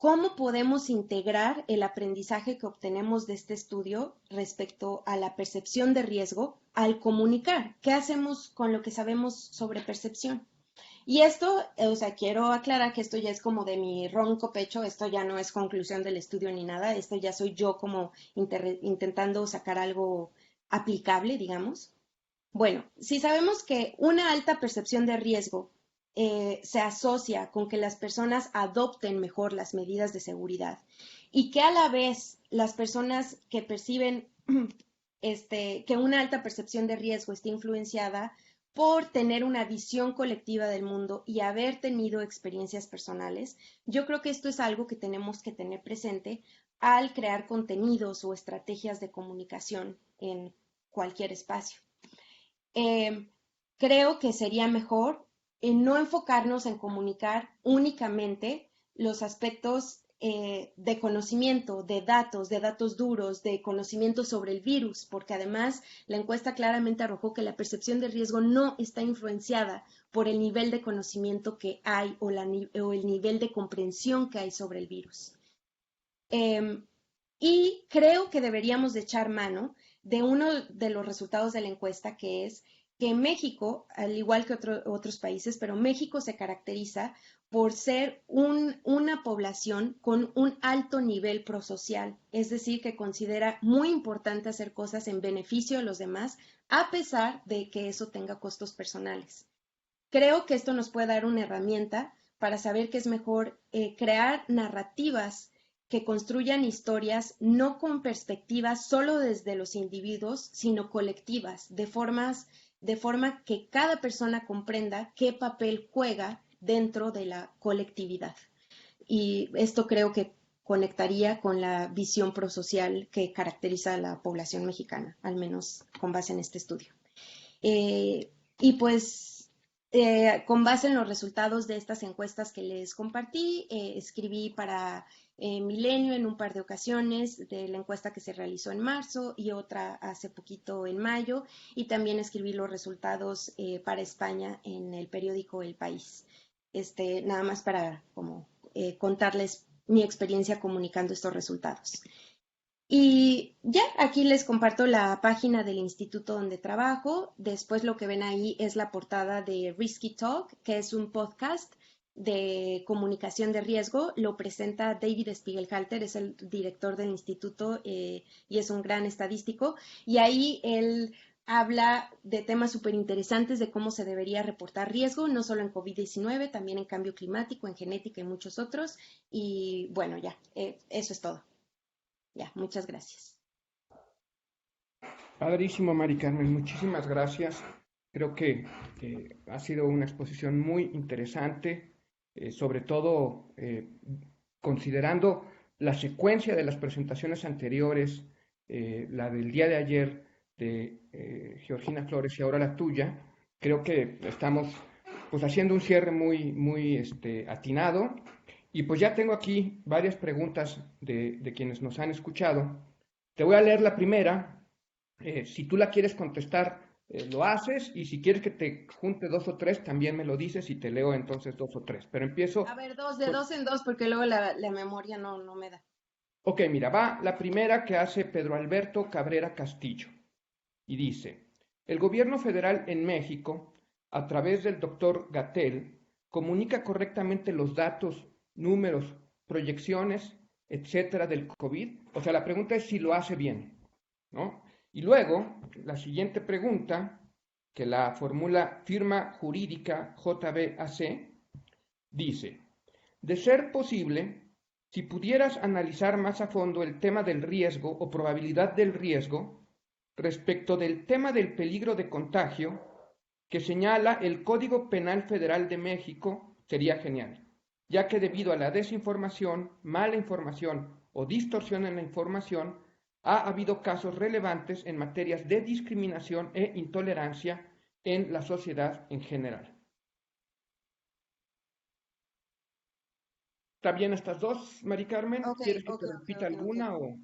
¿Cómo podemos integrar el aprendizaje que obtenemos de este estudio respecto a la percepción de riesgo al comunicar? ¿Qué hacemos con lo que sabemos sobre percepción? Y esto, o sea, quiero aclarar que esto ya es como de mi ronco pecho, esto ya no es conclusión del estudio ni nada, esto ya soy yo como intentando sacar algo aplicable, digamos. Bueno, si sabemos que una alta percepción de riesgo se asocia con que las personas adopten mejor las medidas de seguridad y que a la vez las personas que perciben que una alta percepción de riesgo esté influenciada por tener una visión colectiva del mundo y haber tenido experiencias personales, yo creo que esto es algo que tenemos que tener presente al crear contenidos o estrategias de comunicación en cualquier espacio. Eh, Creo que sería mejor no enfocarnos en comunicar únicamente los aspectos de conocimiento, de datos duros, de conocimiento sobre el virus, porque además la encuesta claramente arrojó que la percepción de riesgo no está influenciada por el nivel de conocimiento que hay o el nivel de comprensión que hay sobre el virus. Eh, y creo que deberíamos de echar mano de uno de los resultados de la encuesta, que es que México, al igual que otros países, pero México se caracteriza por ser una población con un alto nivel prosocial, es decir, que considera muy importante hacer cosas en beneficio de los demás, a pesar de que eso tenga costos personales. Creo que esto nos puede dar una herramienta para saber que es mejor crear narrativas que construyan historias no con perspectivas solo desde los individuos, sino colectivas, de forma que cada persona comprenda qué papel juega dentro de la colectividad. Y esto creo que conectaría con la visión prosocial que caracteriza a la población mexicana, al menos con base en este estudio. Y pues con base en los resultados de estas encuestas que les compartí, escribí para Milenio en un par de ocasiones de la encuesta que se realizó en marzo y otra hace poquito en mayo, y también escribí los resultados para España en el periódico El País. Nada más para como contarles mi experiencia comunicando estos resultados. Y ya, aquí les comparto la página del instituto donde trabajo. Después lo que ven ahí es la portada de Risky Talk, que es un podcast de comunicación de riesgo. Lo presenta David Spiegelhalter, es el director del instituto y es un gran estadístico. Y ahí él habla de temas súper interesantes de cómo se debería reportar riesgo, no solo en COVID-19, también en cambio climático, en genética y muchos otros. Y bueno, ya, eso es todo. Ya, muchas gracias. Padrísimo, Mari Carmen, muchísimas gracias. Creo que ha sido una exposición muy interesante, sobre todo considerando la secuencia de las presentaciones anteriores, la del día de ayer de Georgina Flores y ahora la tuya. Creo que estamos pues haciendo un cierre muy atinado. Y pues ya tengo aquí varias preguntas de quienes nos han escuchado. Te voy a leer la primera. Si tú la quieres contestar, lo haces, y si quieres que te junte dos o tres, también me lo dices y te leo entonces dos o tres. Pero A empiezo. ver, de dos en dos, porque luego la memoria no me da. Ok, mira, va la primera que hace Pedro Alberto Cabrera Castillo y dice, el gobierno federal en México, a través del doctor Gatell, comunica correctamente los datos, números, proyecciones, etcétera, del COVID. O sea, la pregunta es si lo hace bien, ¿no? Y luego, la siguiente pregunta, que la formula firma jurídica JBAC, dice, de ser posible, si pudieras analizar más a fondo el tema del riesgo o probabilidad del riesgo respecto del tema del peligro de contagio que señala el Código Penal Federal de México, sería genial, ya que debido a la desinformación, mala información o distorsión en la información, ha habido casos relevantes en materias de discriminación e intolerancia en la sociedad en general. ¿Está bien estas dos, Mari Carmen? Ok, ¿Quieres que ok, te ok, repita ok, ok. alguna o...?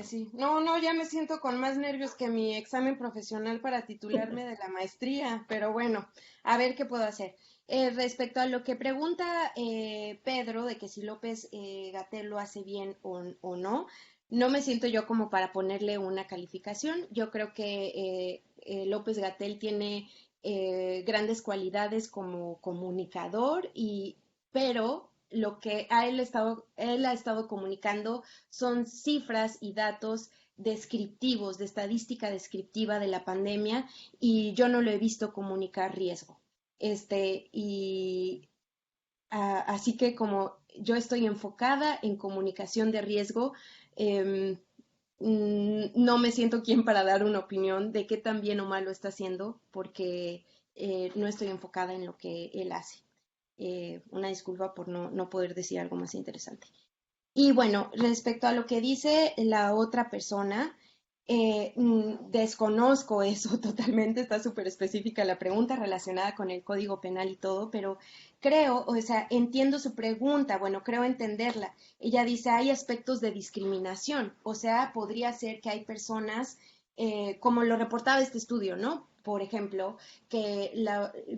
Sí. No, no, ya me siento con más nervios que mi examen profesional para titularme de la maestría, pero bueno, a ver qué puedo hacer. Respecto a lo que pregunta Pedro, de que si López Gatell lo hace bien o no, no me siento yo como para ponerle una calificación. Yo creo que López Gatell tiene grandes cualidades como comunicador pero lo que él ha estado comunicando son cifras y datos descriptivos, de estadística descriptiva de la pandemia, y yo no lo he visto comunicar riesgo. Así que como yo estoy enfocada en comunicación de riesgo, eh, no me siento quien para dar una opinión de qué tan bien o mal lo está haciendo, porque no estoy enfocada en lo que él hace. Una disculpa por no poder decir algo más interesante. Y bueno, respecto a lo que dice la otra persona, desconozco eso totalmente, está súper específica la pregunta relacionada con el código penal y todo, pero creo, o sea, entiendo su pregunta, bueno, creo entenderla. Ella dice, hay aspectos de discriminación, o sea, podría ser que hay personas, como lo reportaba este estudio, ¿no? Por ejemplo, que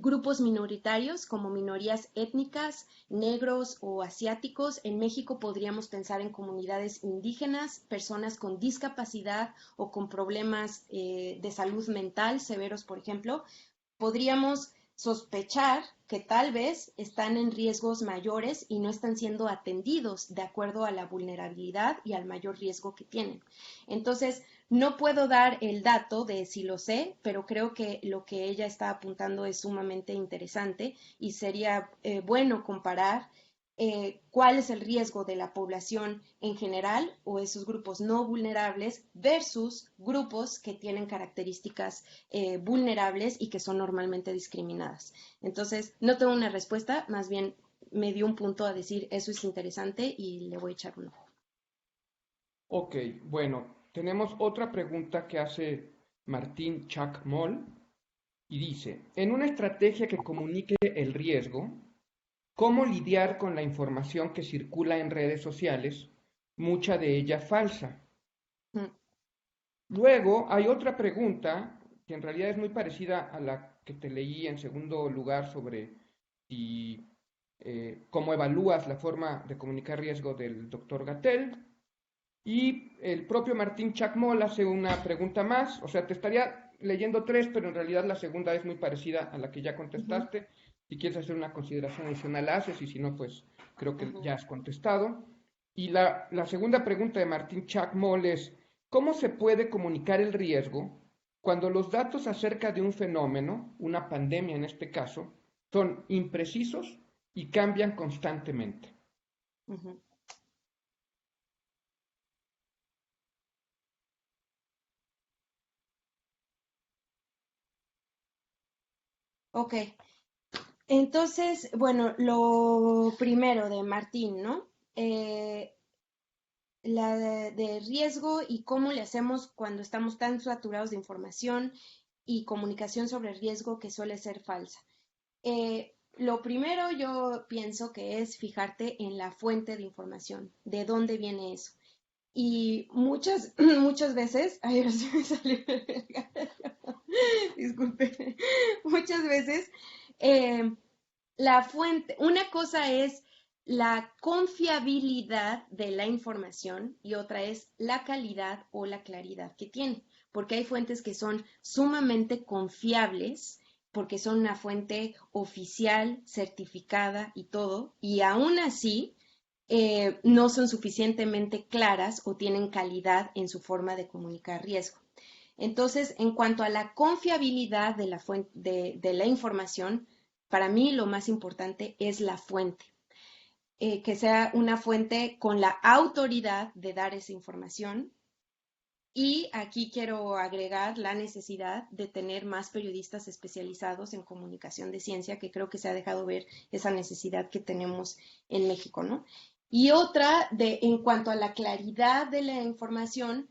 grupos minoritarios como minorías étnicas, negros o asiáticos, en México podríamos pensar en comunidades indígenas, personas con discapacidad o con problemas de salud mental severos, por ejemplo, podríamos sospechar que tal vez están en riesgos mayores y no están siendo atendidos de acuerdo a la vulnerabilidad y al mayor riesgo que tienen. Entonces, no puedo dar el dato de si lo sé, pero creo que lo que ella está apuntando es sumamente interesante y sería bueno comparar cuál es el riesgo de la población en general o esos grupos no vulnerables versus grupos que tienen características vulnerables y que son normalmente discriminadas. Entonces, no tengo una respuesta, más bien me dio un punto a decir eso es interesante y le voy a echar un ojo. Ok, bueno, tenemos otra pregunta que hace Martín Chacmol y dice, en una estrategia que comunique el riesgo, ¿cómo lidiar con la información que circula en redes sociales, mucha de ella falsa? Mm. Luego hay otra pregunta que en realidad es muy parecida a la que te leí en segundo lugar sobre si, cómo evalúas la forma de comunicar riesgo del doctor Gatell. Y el propio Martín Chacmol hace una pregunta más, o sea, te estaría leyendo tres, pero en realidad la segunda es muy parecida a la que ya Ujú, contestaste. Si quieres hacer una consideración adicional, la haces, y si no, pues creo que ujú. ya has contestado. Y la segunda pregunta de Martín Chacmol es, ¿cómo se puede comunicar el riesgo cuando los datos acerca de un fenómeno, una pandemia en este caso, son imprecisos y cambian constantemente? Ujú. Ok, entonces, bueno, lo primero de Martín, ¿no? La de riesgo y cómo le hacemos cuando estamos tan saturados de información y comunicación sobre riesgo que suele ser falsa. Lo primero yo pienso que es fijarte en la fuente de información, de dónde viene eso. Y muchas veces, ay, ahora sí me salió el gallo. Disculpe, muchas veces eh, la fuente, una cosa es la confiabilidad de la información y otra es la calidad o la claridad que tiene, porque hay fuentes que son sumamente confiables, porque son una fuente oficial, certificada y todo, y aún así no son suficientemente claras o tienen calidad en su forma de comunicar riesgo. Entonces, en cuanto a la confiabilidad de la, de la información, para mí lo más importante es la fuente, que sea una fuente con la autoridad de dar esa información. Y aquí quiero agregar la necesidad de tener más periodistas especializados en comunicación de ciencia, que creo que se ha dejado ver esa necesidad que tenemos en México, ¿no? Y otra, en cuanto a la claridad de la información,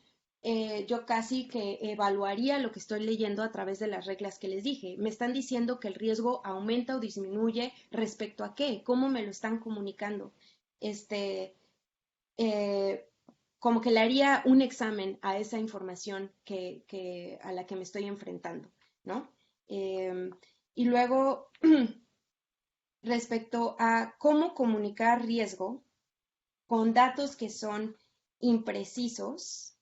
yo casi que evaluaría lo que estoy leyendo a través de las reglas que les dije. Me están diciendo que el riesgo aumenta o disminuye respecto a qué, cómo me lo están comunicando. Este, eh, Como que le haría un examen a esa información a la que me estoy enfrentando, ¿no? Em, y luego, respecto a cómo comunicar riesgo con datos que son imprecisos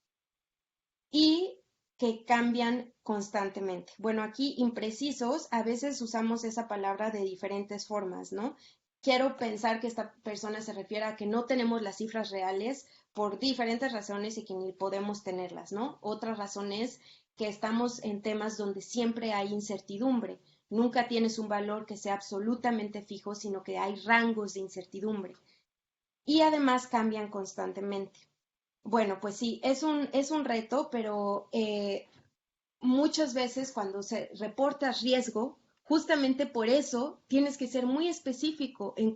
y que cambian constantemente. Bueno, aquí imprecisos, a veces usamos esa palabra de diferentes formas, ¿no? Quiero pensar que esta persona se refiere a que no tenemos las cifras reales por diferentes razones y que ni podemos tenerlas, ¿no? Otra razón es que estamos en temas donde siempre hay incertidumbre. Nunca tienes un valor que sea absolutamente fijo, sino que hay rangos de incertidumbre. Y además cambian constantemente. Bueno, pues sí, es un reto, pero muchas veces cuando se reporta riesgo, justamente por eso tienes que ser muy específico en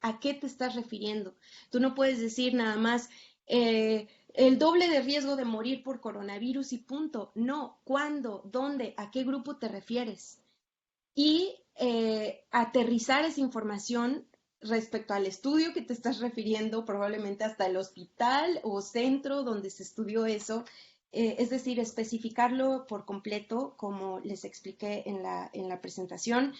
a qué te estás refiriendo. Tú no puedes decir nada más el doble de riesgo de morir por coronavirus y punto. No, ¿cuándo? ¿Dónde? ¿A qué grupo te refieres? Y aterrizar esa información respecto al estudio que te estás refiriendo, probablemente hasta el hospital o centro donde se estudió eso, es decir, especificarlo por completo, como les expliqué en la presentación,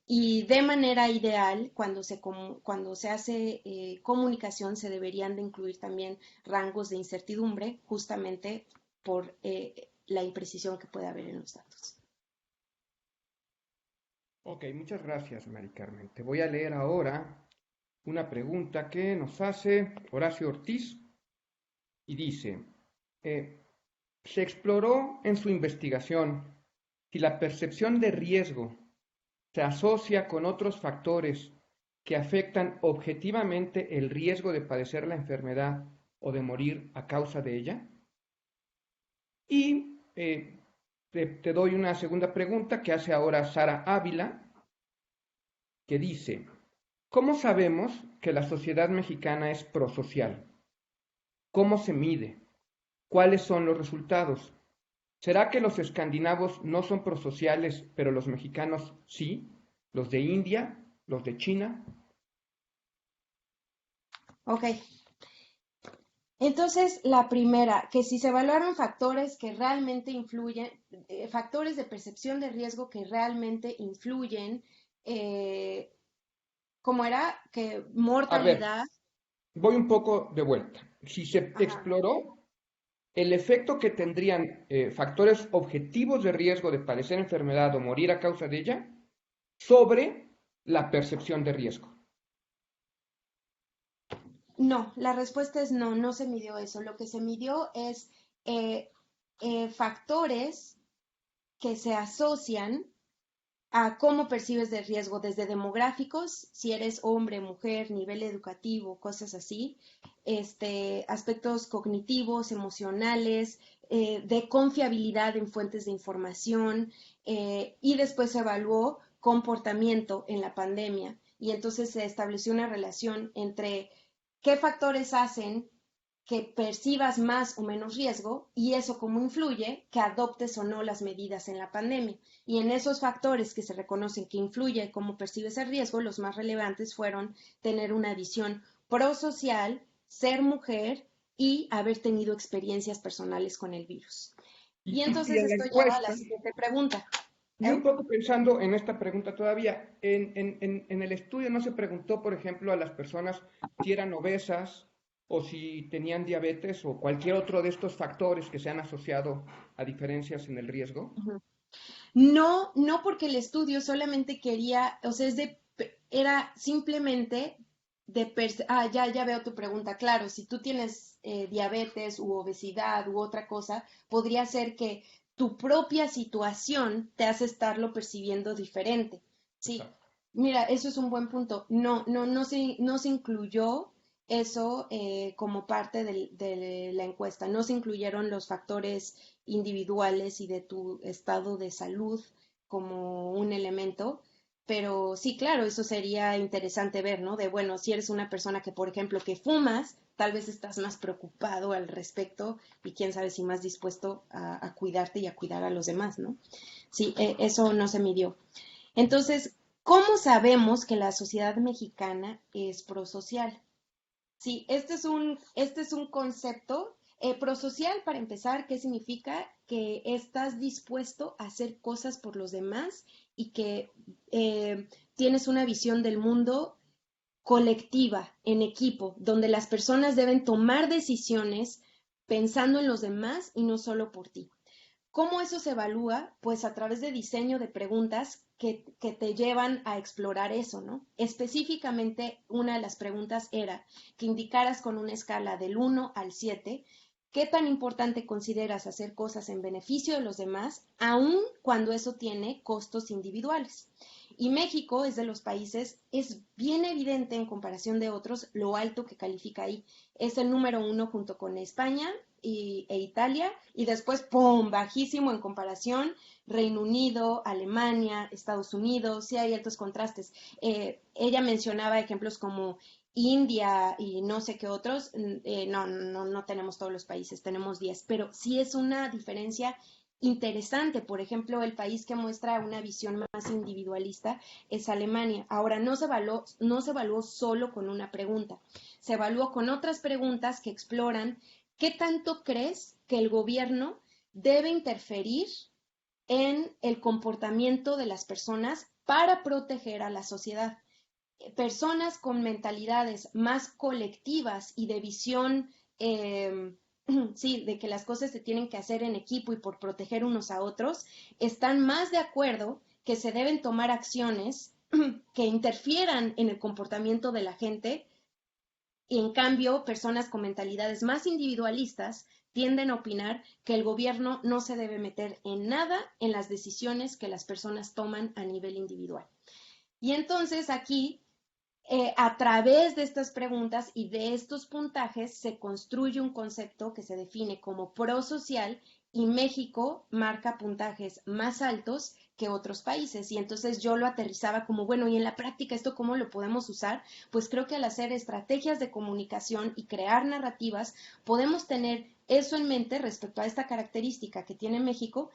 y de manera ideal, cuando se hace comunicación, se deberían de incluir también rangos de incertidumbre, justamente por la imprecisión que puede haber en los datos. Ok, muchas gracias, Mari Carmen. Te voy a leer ahora una pregunta que nos hace Horacio Ortiz y dice, eh, se exploró en su investigación si la percepción de riesgo se asocia con otros factores que afectan objetivamente el riesgo de padecer la enfermedad o de morir a causa de ella. Y te doy una segunda pregunta que hace ahora Sara Ávila, que dice, ¿cómo sabemos que la sociedad mexicana es prosocial? ¿Cómo se mide? ¿Cuáles son los resultados? ¿Será que los escandinavos no son prosociales, pero los mexicanos sí? ¿Los de India? ¿Los de China? Ok, entonces, la primera, que si se evaluaron factores que realmente influyen, factores de percepción de riesgo que realmente influyen, eh, como era que A ver, mortalidad, voy un poco de vuelta. Si se ajá, exploró el efecto que tendrían factores objetivos de riesgo de padecer enfermedad o morir a causa de ella sobre la percepción de riesgo. no, la respuesta es no, no se midió eso. Lo que se midió es eh, factores que se asocian a cómo percibes de riesgo, desde demográficos, si eres hombre, mujer, nivel educativo, cosas así, aspectos cognitivos, emocionales, de confiabilidad en fuentes de información, y después se evaluó comportamiento en la pandemia. Y entonces se estableció una relación entre qué factores hacen que percibas más o menos riesgo y eso cómo influye que adoptes o no las medidas en la pandemia. Y en esos factores que se reconocen que influye cómo percibes el riesgo, los más relevantes fueron tener una visión prosocial, ser mujer y haber tenido experiencias personales con el virus. Y Y entonces en la esto lleva a la encuesta, siguiente pregunta. y un ¿Eh? poco pensando en esta pregunta todavía, en el estudio no se preguntó, por ejemplo, a las personas si eran obesas o si tenían diabetes o cualquier otro de estos factores que se han asociado a diferencias en el riesgo. No, no porque el estudio solamente quería, o sea, era simplemente ya veo tu pregunta. Claro, si tú tienes diabetes u obesidad u otra cosa, podría ser que tu propia situación te hace estarlo percibiendo diferente. Sí, Exacto. mira, eso es un buen punto. No se incluyó eso como parte de la encuesta. No se incluyeron los factores individuales y de tu estado de salud como un elemento. Pero sí, claro, eso sería interesante ver, ¿no? De, bueno, si eres una persona que, por ejemplo, que fumas, tal vez estás más preocupado al respecto y quién sabe si más dispuesto a cuidarte y a cuidar a los demás, ¿no? Sí, eso no se midió. Entonces, ¿cómo sabemos que la sociedad mexicana es prosocial? Sí, este es un concepto prosocial, para empezar. ¿Qué significa? Que estás dispuesto a hacer cosas por los demás y que tienes una visión del mundo colectiva, en equipo, donde las personas deben tomar decisiones pensando en los demás y no solo por ti. ¿Cómo eso se evalúa? Pues a través de diseño de preguntas que te llevan a explorar eso, ¿no? Específicamente, una de las preguntas era que indicaras con una escala del 1 al 7 qué tan importante consideras hacer cosas en beneficio de los demás, aun cuando eso tiene costos individuales. Y México es de los países, es bien evidente en comparación de otros lo alto que califica ahí. Es el número 1 junto con España e Italia, y después, ¡pum!, bajísimo en comparación, Reino Unido, Alemania, Estados Unidos, sí hay altos contrastes. Ella mencionaba ejemplos como India y no sé qué otros, no tenemos todos los países, tenemos 10, pero sí es una diferencia interesante. Por ejemplo, el país que muestra una visión más individualista es Alemania. Ahora, no se evaluó solo con una pregunta, se evaluó con otras preguntas que exploran qué tanto crees que el gobierno debe interferir en el comportamiento de las personas para proteger a la sociedad. Personas con mentalidades más colectivas y de visión, sí, de que las cosas se tienen que hacer en equipo y por proteger unos a otros, están más de acuerdo que se deben tomar acciones que interfieran en el comportamiento de la gente, y en cambio, personas con mentalidades más individualistas tienden a opinar que el gobierno no se debe meter en nada en las decisiones que las personas toman a nivel individual. Y entonces aquí, a través de estas preguntas y de estos puntajes, se construye un concepto que se define como prosocial, y México marca puntajes más altos que otros países. Y entonces yo lo aterrizaba como, bueno, y en la práctica, ¿esto cómo lo podemos usar? Pues creo que al hacer estrategias de comunicación y crear narrativas, podemos tener eso en mente respecto a esta característica que tiene México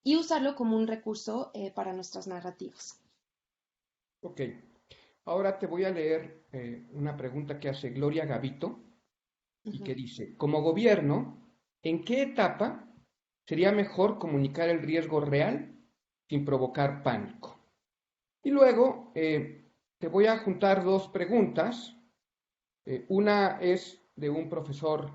y usarlo como un recurso para nuestras narrativas. Ok, ahora te voy a leer una pregunta que hace Gloria Gavito y que Ujú. dice, como gobierno, ¿en qué etapa sería mejor comunicar el riesgo real sin provocar pánico? Y luego te voy a juntar dos preguntas. Una es de un profesor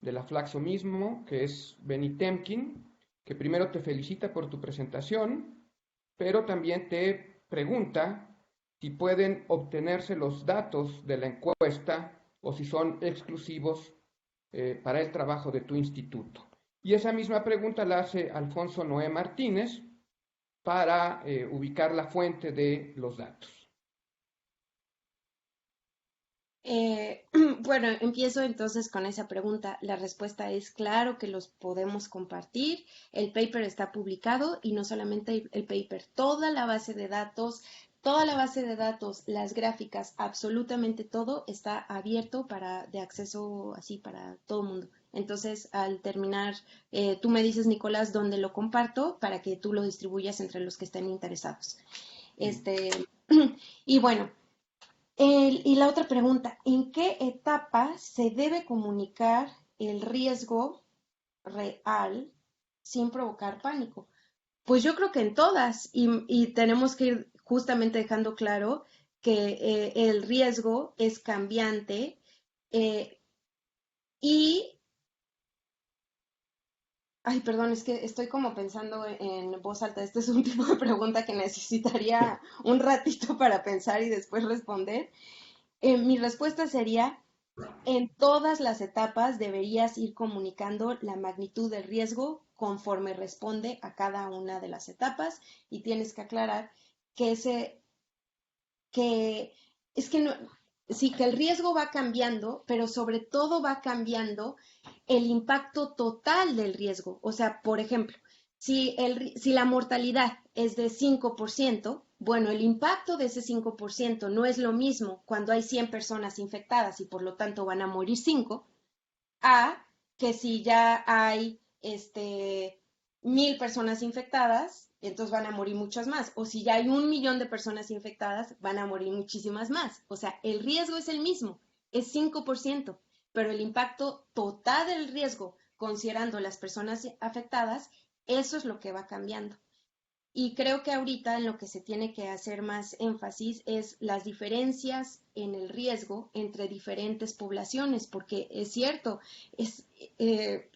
de la Flaxo mismo, que es Benny Temkin, que primero te felicita por tu presentación, pero también te pregunta si pueden obtenerse los datos de la encuesta o si son exclusivos para el trabajo de tu instituto. Y esa misma pregunta la hace Alfonso Noé Martínez para ubicar la fuente de los datos. Bueno, empiezo entonces con esa pregunta. La respuesta es claro que los podemos compartir. El paper está publicado, y no solamente el paper, toda la base de datos, las gráficas, absolutamente todo está abierto de acceso así para todo el mundo. Entonces, al terminar, tú me dices, Nicolás, dónde lo comparto para que tú lo distribuyas entre los que estén interesados. Este, y bueno. Y la otra pregunta, ¿en qué etapa se debe comunicar el riesgo real sin provocar pánico? Pues yo creo que en todas, y tenemos que ir justamente dejando claro que el riesgo es cambiante, eh, y ay, perdón, es que estoy como pensando en voz alta. Este es un tipo de pregunta que necesitaría un ratito para pensar y después responder. Mi respuesta sería: en todas las etapas deberías ir comunicando la magnitud del riesgo conforme responde a cada una de las etapas, y tienes que aclarar que que es que no, sí, que el riesgo va cambiando, pero sobre todo va cambiando el impacto total del riesgo. O sea, por ejemplo, si la mortalidad es de 5%, Bueno, el impacto de ese 5% no es lo mismo cuando hay 100 personas infectadas y por lo tanto van a morir 5, a que si ya hay 1.000 personas infectadas, entonces van a morir muchas más. O si ya hay 1 millón de personas infectadas, van a morir muchísimas más. O sea, el riesgo es el mismo, es 5%, pero el impacto total del riesgo, considerando las personas afectadas, eso es lo que va cambiando. Y creo que ahorita en lo que se tiene que hacer más énfasis es las diferencias en el riesgo entre diferentes poblaciones, porque es cierto, es, eh,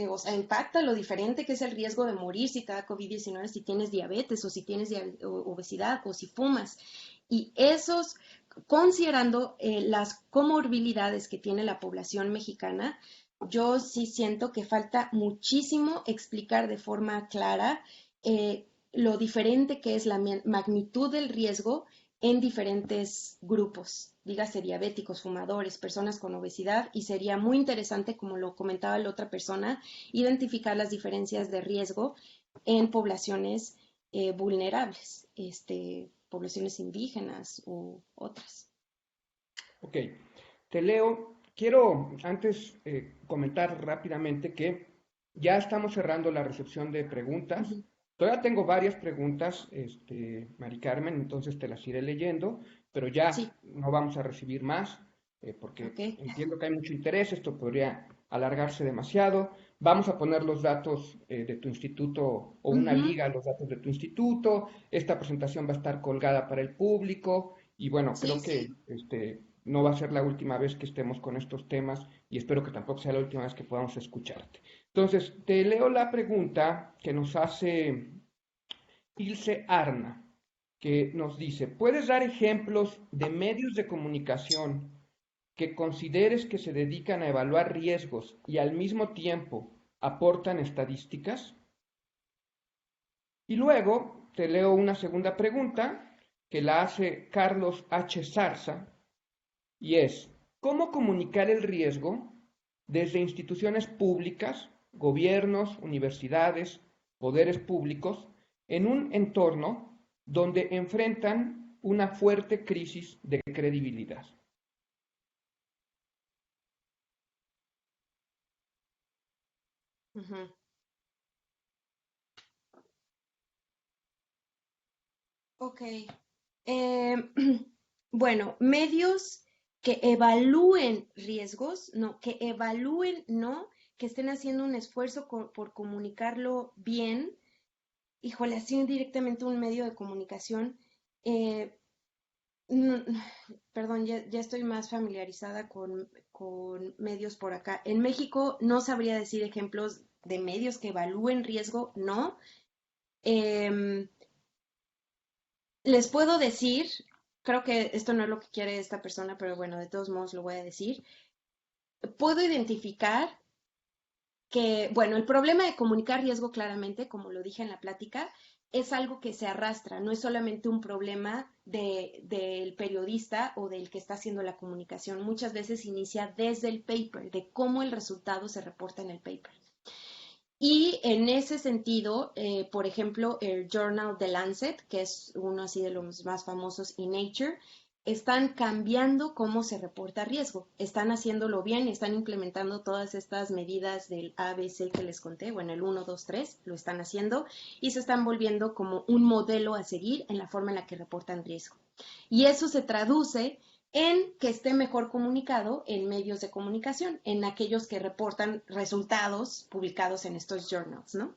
o sea, impacta lo diferente que es el riesgo de morir si te da COVID-19, si tienes diabetes o si tienes obesidad o si fumas. Y esos, considerando las comorbilidades que tiene la población mexicana, yo sí siento que falta muchísimo explicar de forma clara lo diferente que es la magnitud del riesgo en diferentes grupos, dígase diabéticos, fumadores, personas con obesidad, y sería muy interesante, como lo comentaba la otra persona, identificar las diferencias de riesgo en poblaciones vulnerables, poblaciones indígenas u otras. Ok, te leo. Quiero antes comentar rápidamente que ya estamos cerrando la recepción de preguntas. Ujú. Todavía tengo varias preguntas, Mari Carmen, entonces te las iré leyendo, pero Sí, ya no vamos a recibir más, porque ok. entiendo que hay mucho interés, esto podría alargarse demasiado. Vamos a poner los datos de tu instituto o una Ujú. liga a los datos de tu instituto. Esta presentación va a estar colgada para el público y bueno, Sí, creo que no va a ser la última vez que estemos con estos temas y espero que tampoco sea la última vez que podamos escucharte. Entonces, te leo la pregunta que nos hace Ilse Arna, que nos dice, ¿puedes dar ejemplos de medios de comunicación que consideres que se dedican a evaluar riesgos y al mismo tiempo aportan estadísticas? Y luego te leo una segunda pregunta que la hace Carlos H. Zarza y es, ¿cómo comunicar el riesgo desde instituciones públicas, gobiernos, universidades, poderes públicos, en un entorno donde enfrentan una fuerte crisis de credibilidad? Ujú. Ok. Eh, bueno, medios que evalúen riesgos, no, que evalúen, no, que estén haciendo un esfuerzo por comunicarlo bien. Híjole, así directamente un medio de comunicación. eh, n- Perdón, ya estoy más familiarizada con medios por acá. En México no sabría decir ejemplos de medios que evalúen riesgo, no. Em, Les puedo decir, creo que esto no es lo que quiere esta persona, pero bueno, de todos modos lo voy a decir. Puedo identificar que, bueno, el problema de comunicar riesgo claramente, como lo dije en la plática, es algo que se arrastra, no es solamente un problema del periodista o del que está haciendo la comunicación. Muchas veces inicia desde el paper, de cómo el resultado se reporta en el paper. Y en ese sentido, por ejemplo, el Journal The Lancet, que es uno así de los más famosos, y Nature, están cambiando cómo se reporta riesgo. Están haciéndolo bien y están implementando todas estas medidas del ABC que les conté, bueno, el 1, 2, 3, lo están haciendo y se están volviendo como un modelo a seguir en la forma en la que reportan riesgo. Y eso se traduce en que esté mejor comunicado en medios de comunicación, en aquellos que reportan resultados publicados en estos journals, ¿no?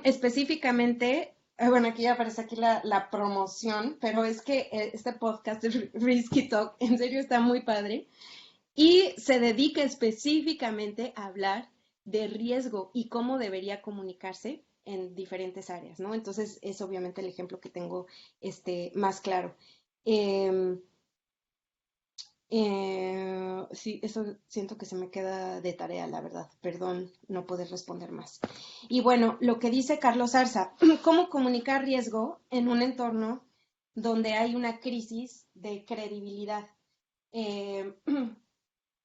Específicamente, bueno, aquí ya aparece aquí la promoción, pero es que este podcast de Risky Talk en serio está muy padre y se dedica específicamente a hablar de riesgo y cómo debería comunicarse en diferentes áreas, ¿no? Entonces es obviamente el ejemplo que tengo más claro. Eh, sí, eso siento que se me queda de tarea, la verdad. Perdón, no poder responder más. Y bueno, lo que dice Carlos Arza, ¿cómo comunicar riesgo en un entorno donde hay una crisis de credibilidad? Eh,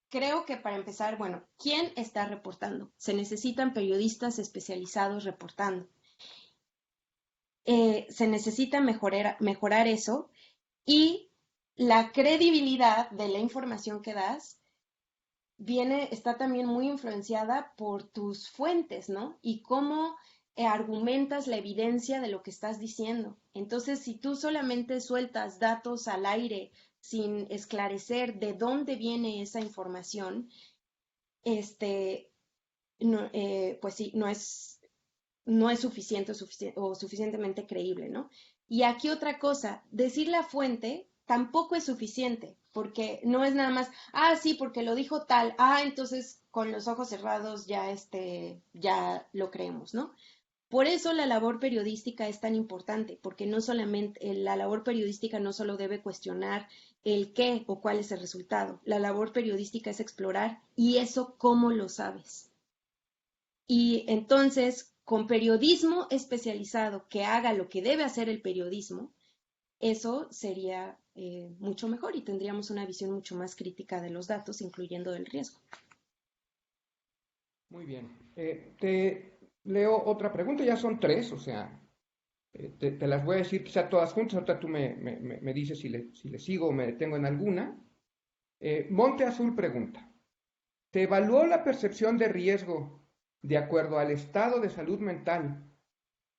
Creo que para empezar, bueno, ¿quién está reportando? Se necesitan periodistas especializados reportando. Se necesita mejorar eso y la credibilidad de la información que das está también muy influenciada por tus fuentes, ¿no? Y cómo argumentas la evidencia de lo que estás diciendo. Entonces, si tú solamente sueltas datos al aire sin esclarecer de dónde viene esa información, no, pues sí, no es o suficientemente creíble, ¿no? Y aquí otra cosa, decir la fuente tampoco es suficiente, porque no es nada más, sí, porque lo dijo tal, entonces con los ojos cerrados ya lo creemos, ¿no? Por eso la labor periodística es tan importante, porque no solamente la labor periodística no solo debe cuestionar el qué o cuál es el resultado, la labor periodística es explorar y eso cómo lo sabes. Y entonces, con periodismo especializado que haga lo que debe hacer el periodismo, eso sería mucho mejor y tendríamos una visión mucho más crítica de los datos, incluyendo del riesgo. Muy bien. Te leo otra pregunta, ya son tres, o sea, te las voy a decir quizá todas juntas, ahorita tú me dices si le sigo o me detengo en alguna. Monte Azul pregunta, ¿se evaluó la percepción de riesgo de acuerdo al estado de salud mental,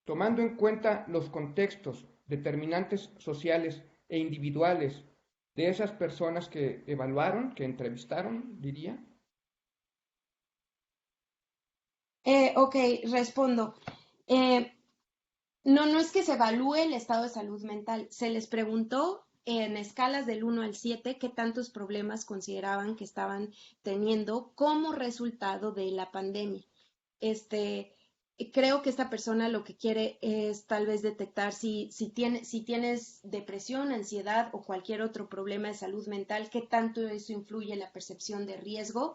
tomando en cuenta los contextos, determinantes sociales e individuales de esas personas que evaluaron, que entrevistaron, diría? Ok, respondo. Eh, no es que se evalúe el estado de salud mental. Se les preguntó en escalas del 1 al 7 qué tantos problemas consideraban que estaban teniendo como resultado de la pandemia. Este, creo que esta persona lo que quiere es tal vez detectar si tienes depresión, ansiedad o cualquier otro problema de salud mental, qué tanto eso influye en la percepción de riesgo.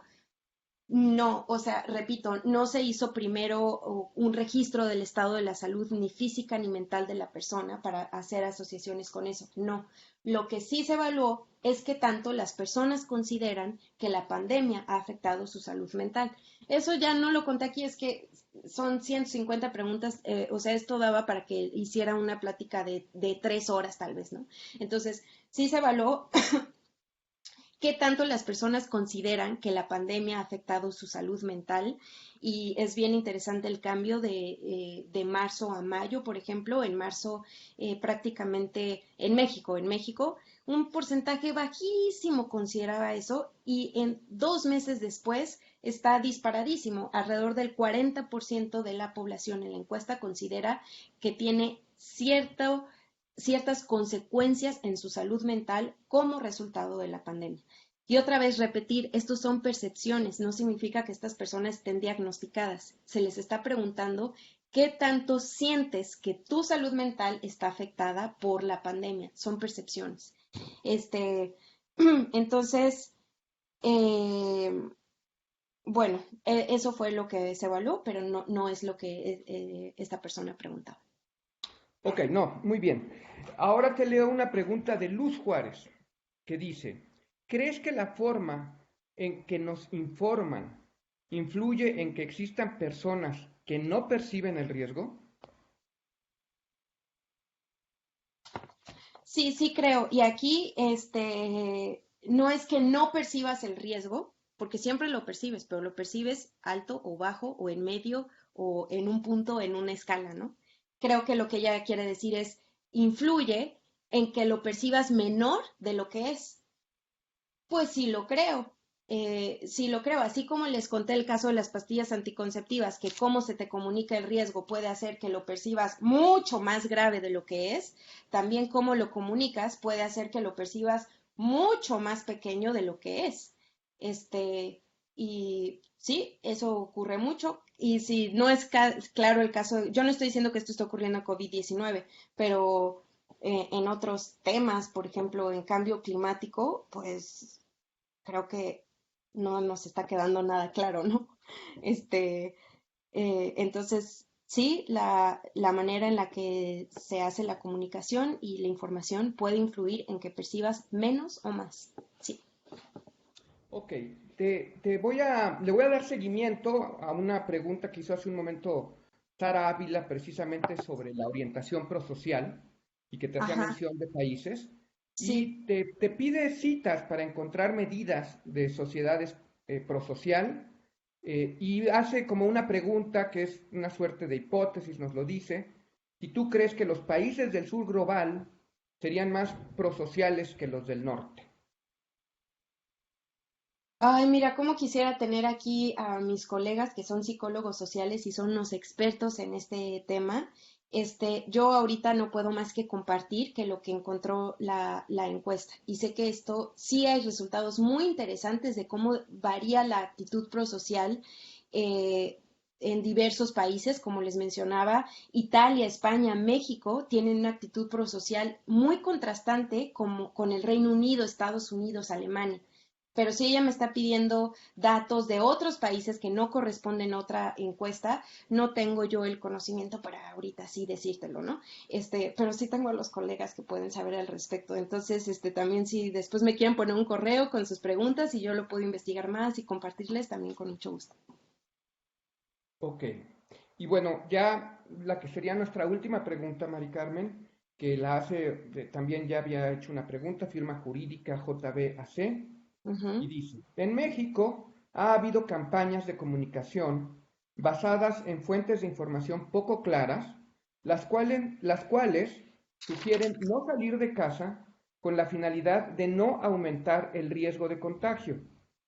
No, o sea, repito, no se hizo primero un registro del estado de la salud ni física ni mental de la persona para hacer asociaciones con eso. No, lo que sí se evaluó es que tanto las personas consideran que la pandemia ha afectado su salud mental. Eso ya no lo conté aquí, es que son 150 preguntas, o sea, esto daba para que hiciera una plática de 3 horas tal vez, ¿no? Entonces, sí se evaluó qué tanto las personas consideran que la pandemia ha afectado su salud mental. Y es bien interesante el cambio de marzo a mayo, por ejemplo. En marzo, prácticamente en México, un porcentaje bajísimo consideraba eso y en 2 meses después está disparadísimo. Alrededor del 40% de la población en la encuesta considera que tiene ciertas consecuencias en su salud mental como resultado de la pandemia. Y otra vez repetir, estos son percepciones, no significa que estas personas estén diagnosticadas. Se les está preguntando qué tanto sientes que tu salud mental está afectada por la pandemia. Son percepciones. Entonces, eh, bueno, eso fue lo que se evaluó, pero no es lo que esta persona preguntaba. Ok, no, muy bien. Ahora te leo una pregunta de Luz Juárez, que dice, ¿crees que la forma en que nos informan influye en que existan personas que no perciben el riesgo? Sí, sí creo. Y aquí, no es que no percibas el riesgo, porque siempre lo percibes, pero lo percibes alto o bajo o en medio o en un punto, en una escala, ¿no? Creo que lo que ella quiere decir es, influye en que lo percibas menor de lo que es. Pues sí lo creo. Sí lo creo, así como les conté el caso de las pastillas anticonceptivas, que cómo se te comunica el riesgo puede hacer que lo percibas mucho más grave de lo que es, también cómo lo comunicas puede hacer que lo percibas mucho más pequeño de lo que es. Y sí, eso ocurre mucho. Y si no es claro el caso, yo no estoy diciendo que esto está ocurriendo en COVID-19, pero en otros temas, por ejemplo, en cambio climático, pues creo que no nos está quedando nada claro, ¿no? Este, entonces, sí, la manera en la que se hace la comunicación y la información puede influir en que percibas menos o más. Sí. Ok, le voy a dar seguimiento a una pregunta que hizo hace un momento Sara Ávila precisamente sobre la orientación prosocial y que te hacía Ajá, mención de países sí. y te pide citas para encontrar medidas de sociedades prosocial y hace como una pregunta que es una suerte de hipótesis, nos lo dice, si tú crees que los países del sur global serían más prosociales que los del norte. Ay, mira, cómo quisiera tener aquí a mis colegas que son psicólogos sociales y son unos expertos en este tema. Yo ahorita no puedo más que compartir que lo que encontró la encuesta. Y sé que esto sí hay resultados muy interesantes de cómo varía la actitud prosocial eh, en diversos países, como les mencionaba, Italia, España, México tienen una actitud prosocial muy contrastante como con el Reino Unido, Estados Unidos, Alemania. Pero si ella me está pidiendo datos de otros países que no corresponden a otra encuesta, no tengo yo el conocimiento para ahorita sí decírtelo, ¿no? Pero sí tengo a los colegas que pueden saber al respecto. Entonces, también si después me quieren poner un correo con sus preguntas y yo lo puedo investigar más y compartirles, también con mucho gusto. Ok. Y bueno, ya la que sería nuestra última pregunta, Mari Carmen, que la hace, también ya había hecho una pregunta, firma jurídica JBAC, y Ujú. dice, en México ha habido campañas de comunicación basadas en fuentes de información poco claras, las cuales sugieren no salir de casa con la finalidad de no aumentar el riesgo de contagio,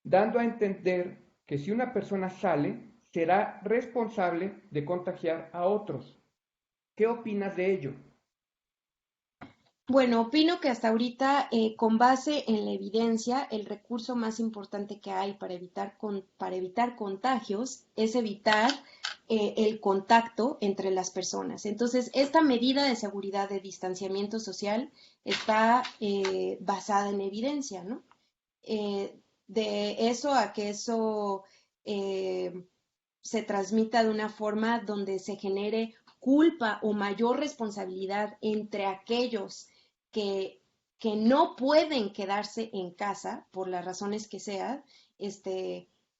dando a entender que si una persona sale, será responsable de contagiar a otros. ¿Qué opinas de ello? Bueno, opino que hasta ahorita, con base en la evidencia, el recurso más importante que hay para evitar contagios es evitar el contacto entre las personas. Entonces, esta medida de seguridad de distanciamiento social está basada en evidencia, ¿no? De eso a que eso eh, se transmita de una forma donde se genere culpa o mayor responsabilidad entre aquellos que, que no pueden quedarse en casa por las razones que sean,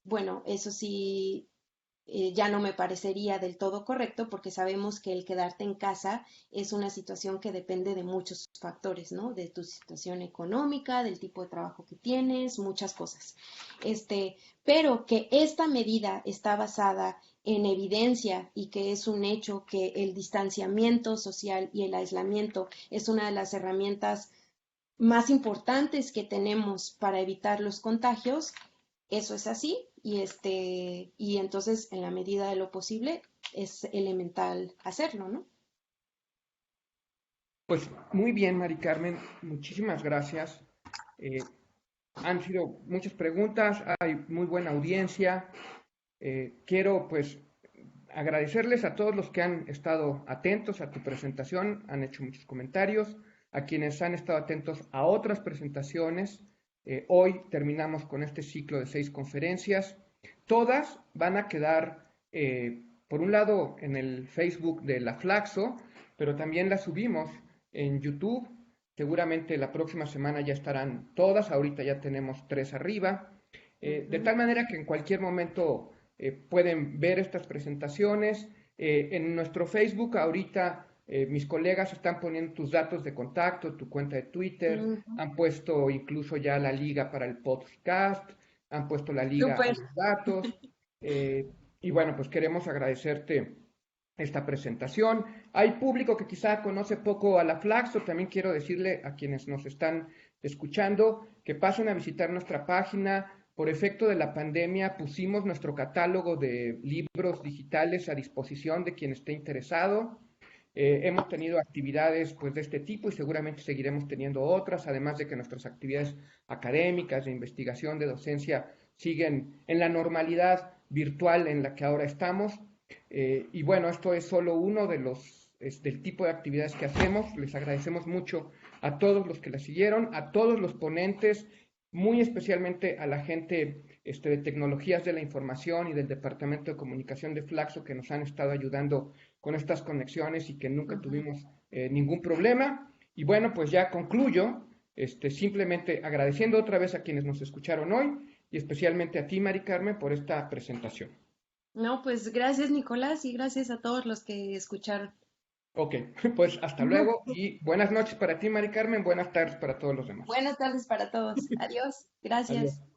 bueno, eso sí, ya no me parecería del todo correcto porque sabemos que el quedarte en casa es una situación que depende de muchos factores, ¿no? De tu situación económica, del tipo de trabajo que tienes, muchas cosas. Pero que esta medida está basada en evidencia y que es un hecho que el distanciamiento social y el aislamiento es una de las herramientas más importantes que tenemos para evitar los contagios, eso es así y entonces en la medida de lo posible es elemental hacerlo, ¿no? Pues muy bien, Mari Carmen, muchísimas gracias. Eh, Han sido muchas preguntas, hay muy buena audiencia. Quiero pues agradecerles a todos los que han estado atentos a tu presentación, han hecho muchos comentarios, a quienes han estado atentos a otras presentaciones. Hoy terminamos con este ciclo de 6 conferencias. Todas van a quedar, por un lado, en el Facebook de la Flaxo, pero también las subimos en YouTube. Seguramente la próxima semana ya estarán todas, ahorita ya tenemos 3 arriba, de Ujú. tal manera que en cualquier momento pueden ver estas presentaciones. En nuestro Facebook ahorita mis colegas están poniendo tus datos de contacto, tu cuenta de Twitter, Ujú. han puesto incluso ya la liga para el podcast, han puesto la liga a Súper. los datos. eh, y bueno, pues queremos agradecerte esta presentación. Hay público que quizá conoce poco a la Flaxo, también quiero decirle a quienes nos están escuchando que pasen a visitar nuestra página. Por efecto de la pandemia pusimos nuestro catálogo de libros digitales a disposición de quien esté interesado. Hemos tenido actividades pues, de este tipo y seguramente seguiremos teniendo otras, además de que nuestras actividades académicas, de investigación, de docencia, siguen en la normalidad virtual en la que ahora estamos. Y bueno, esto es solo uno de del tipo de actividades que hacemos. Les agradecemos mucho a todos los que la siguieron, a todos los ponentes, muy especialmente a la gente de tecnologías de la información y del Departamento de Comunicación de Flaxo que nos han estado ayudando con estas conexiones y que nunca Ujú. tuvimos ningún problema. Y bueno, pues ya concluyo, simplemente agradeciendo otra vez a quienes nos escucharon hoy y especialmente a ti, Mari Carmen, por esta presentación. No, pues gracias, Nicolás, y gracias a todos los que escucharon. Ok, pues hasta luego y buenas noches para ti, Mari Carmen, buenas tardes para todos los demás. Buenas tardes para todos. Adiós. Adiós. Gracias.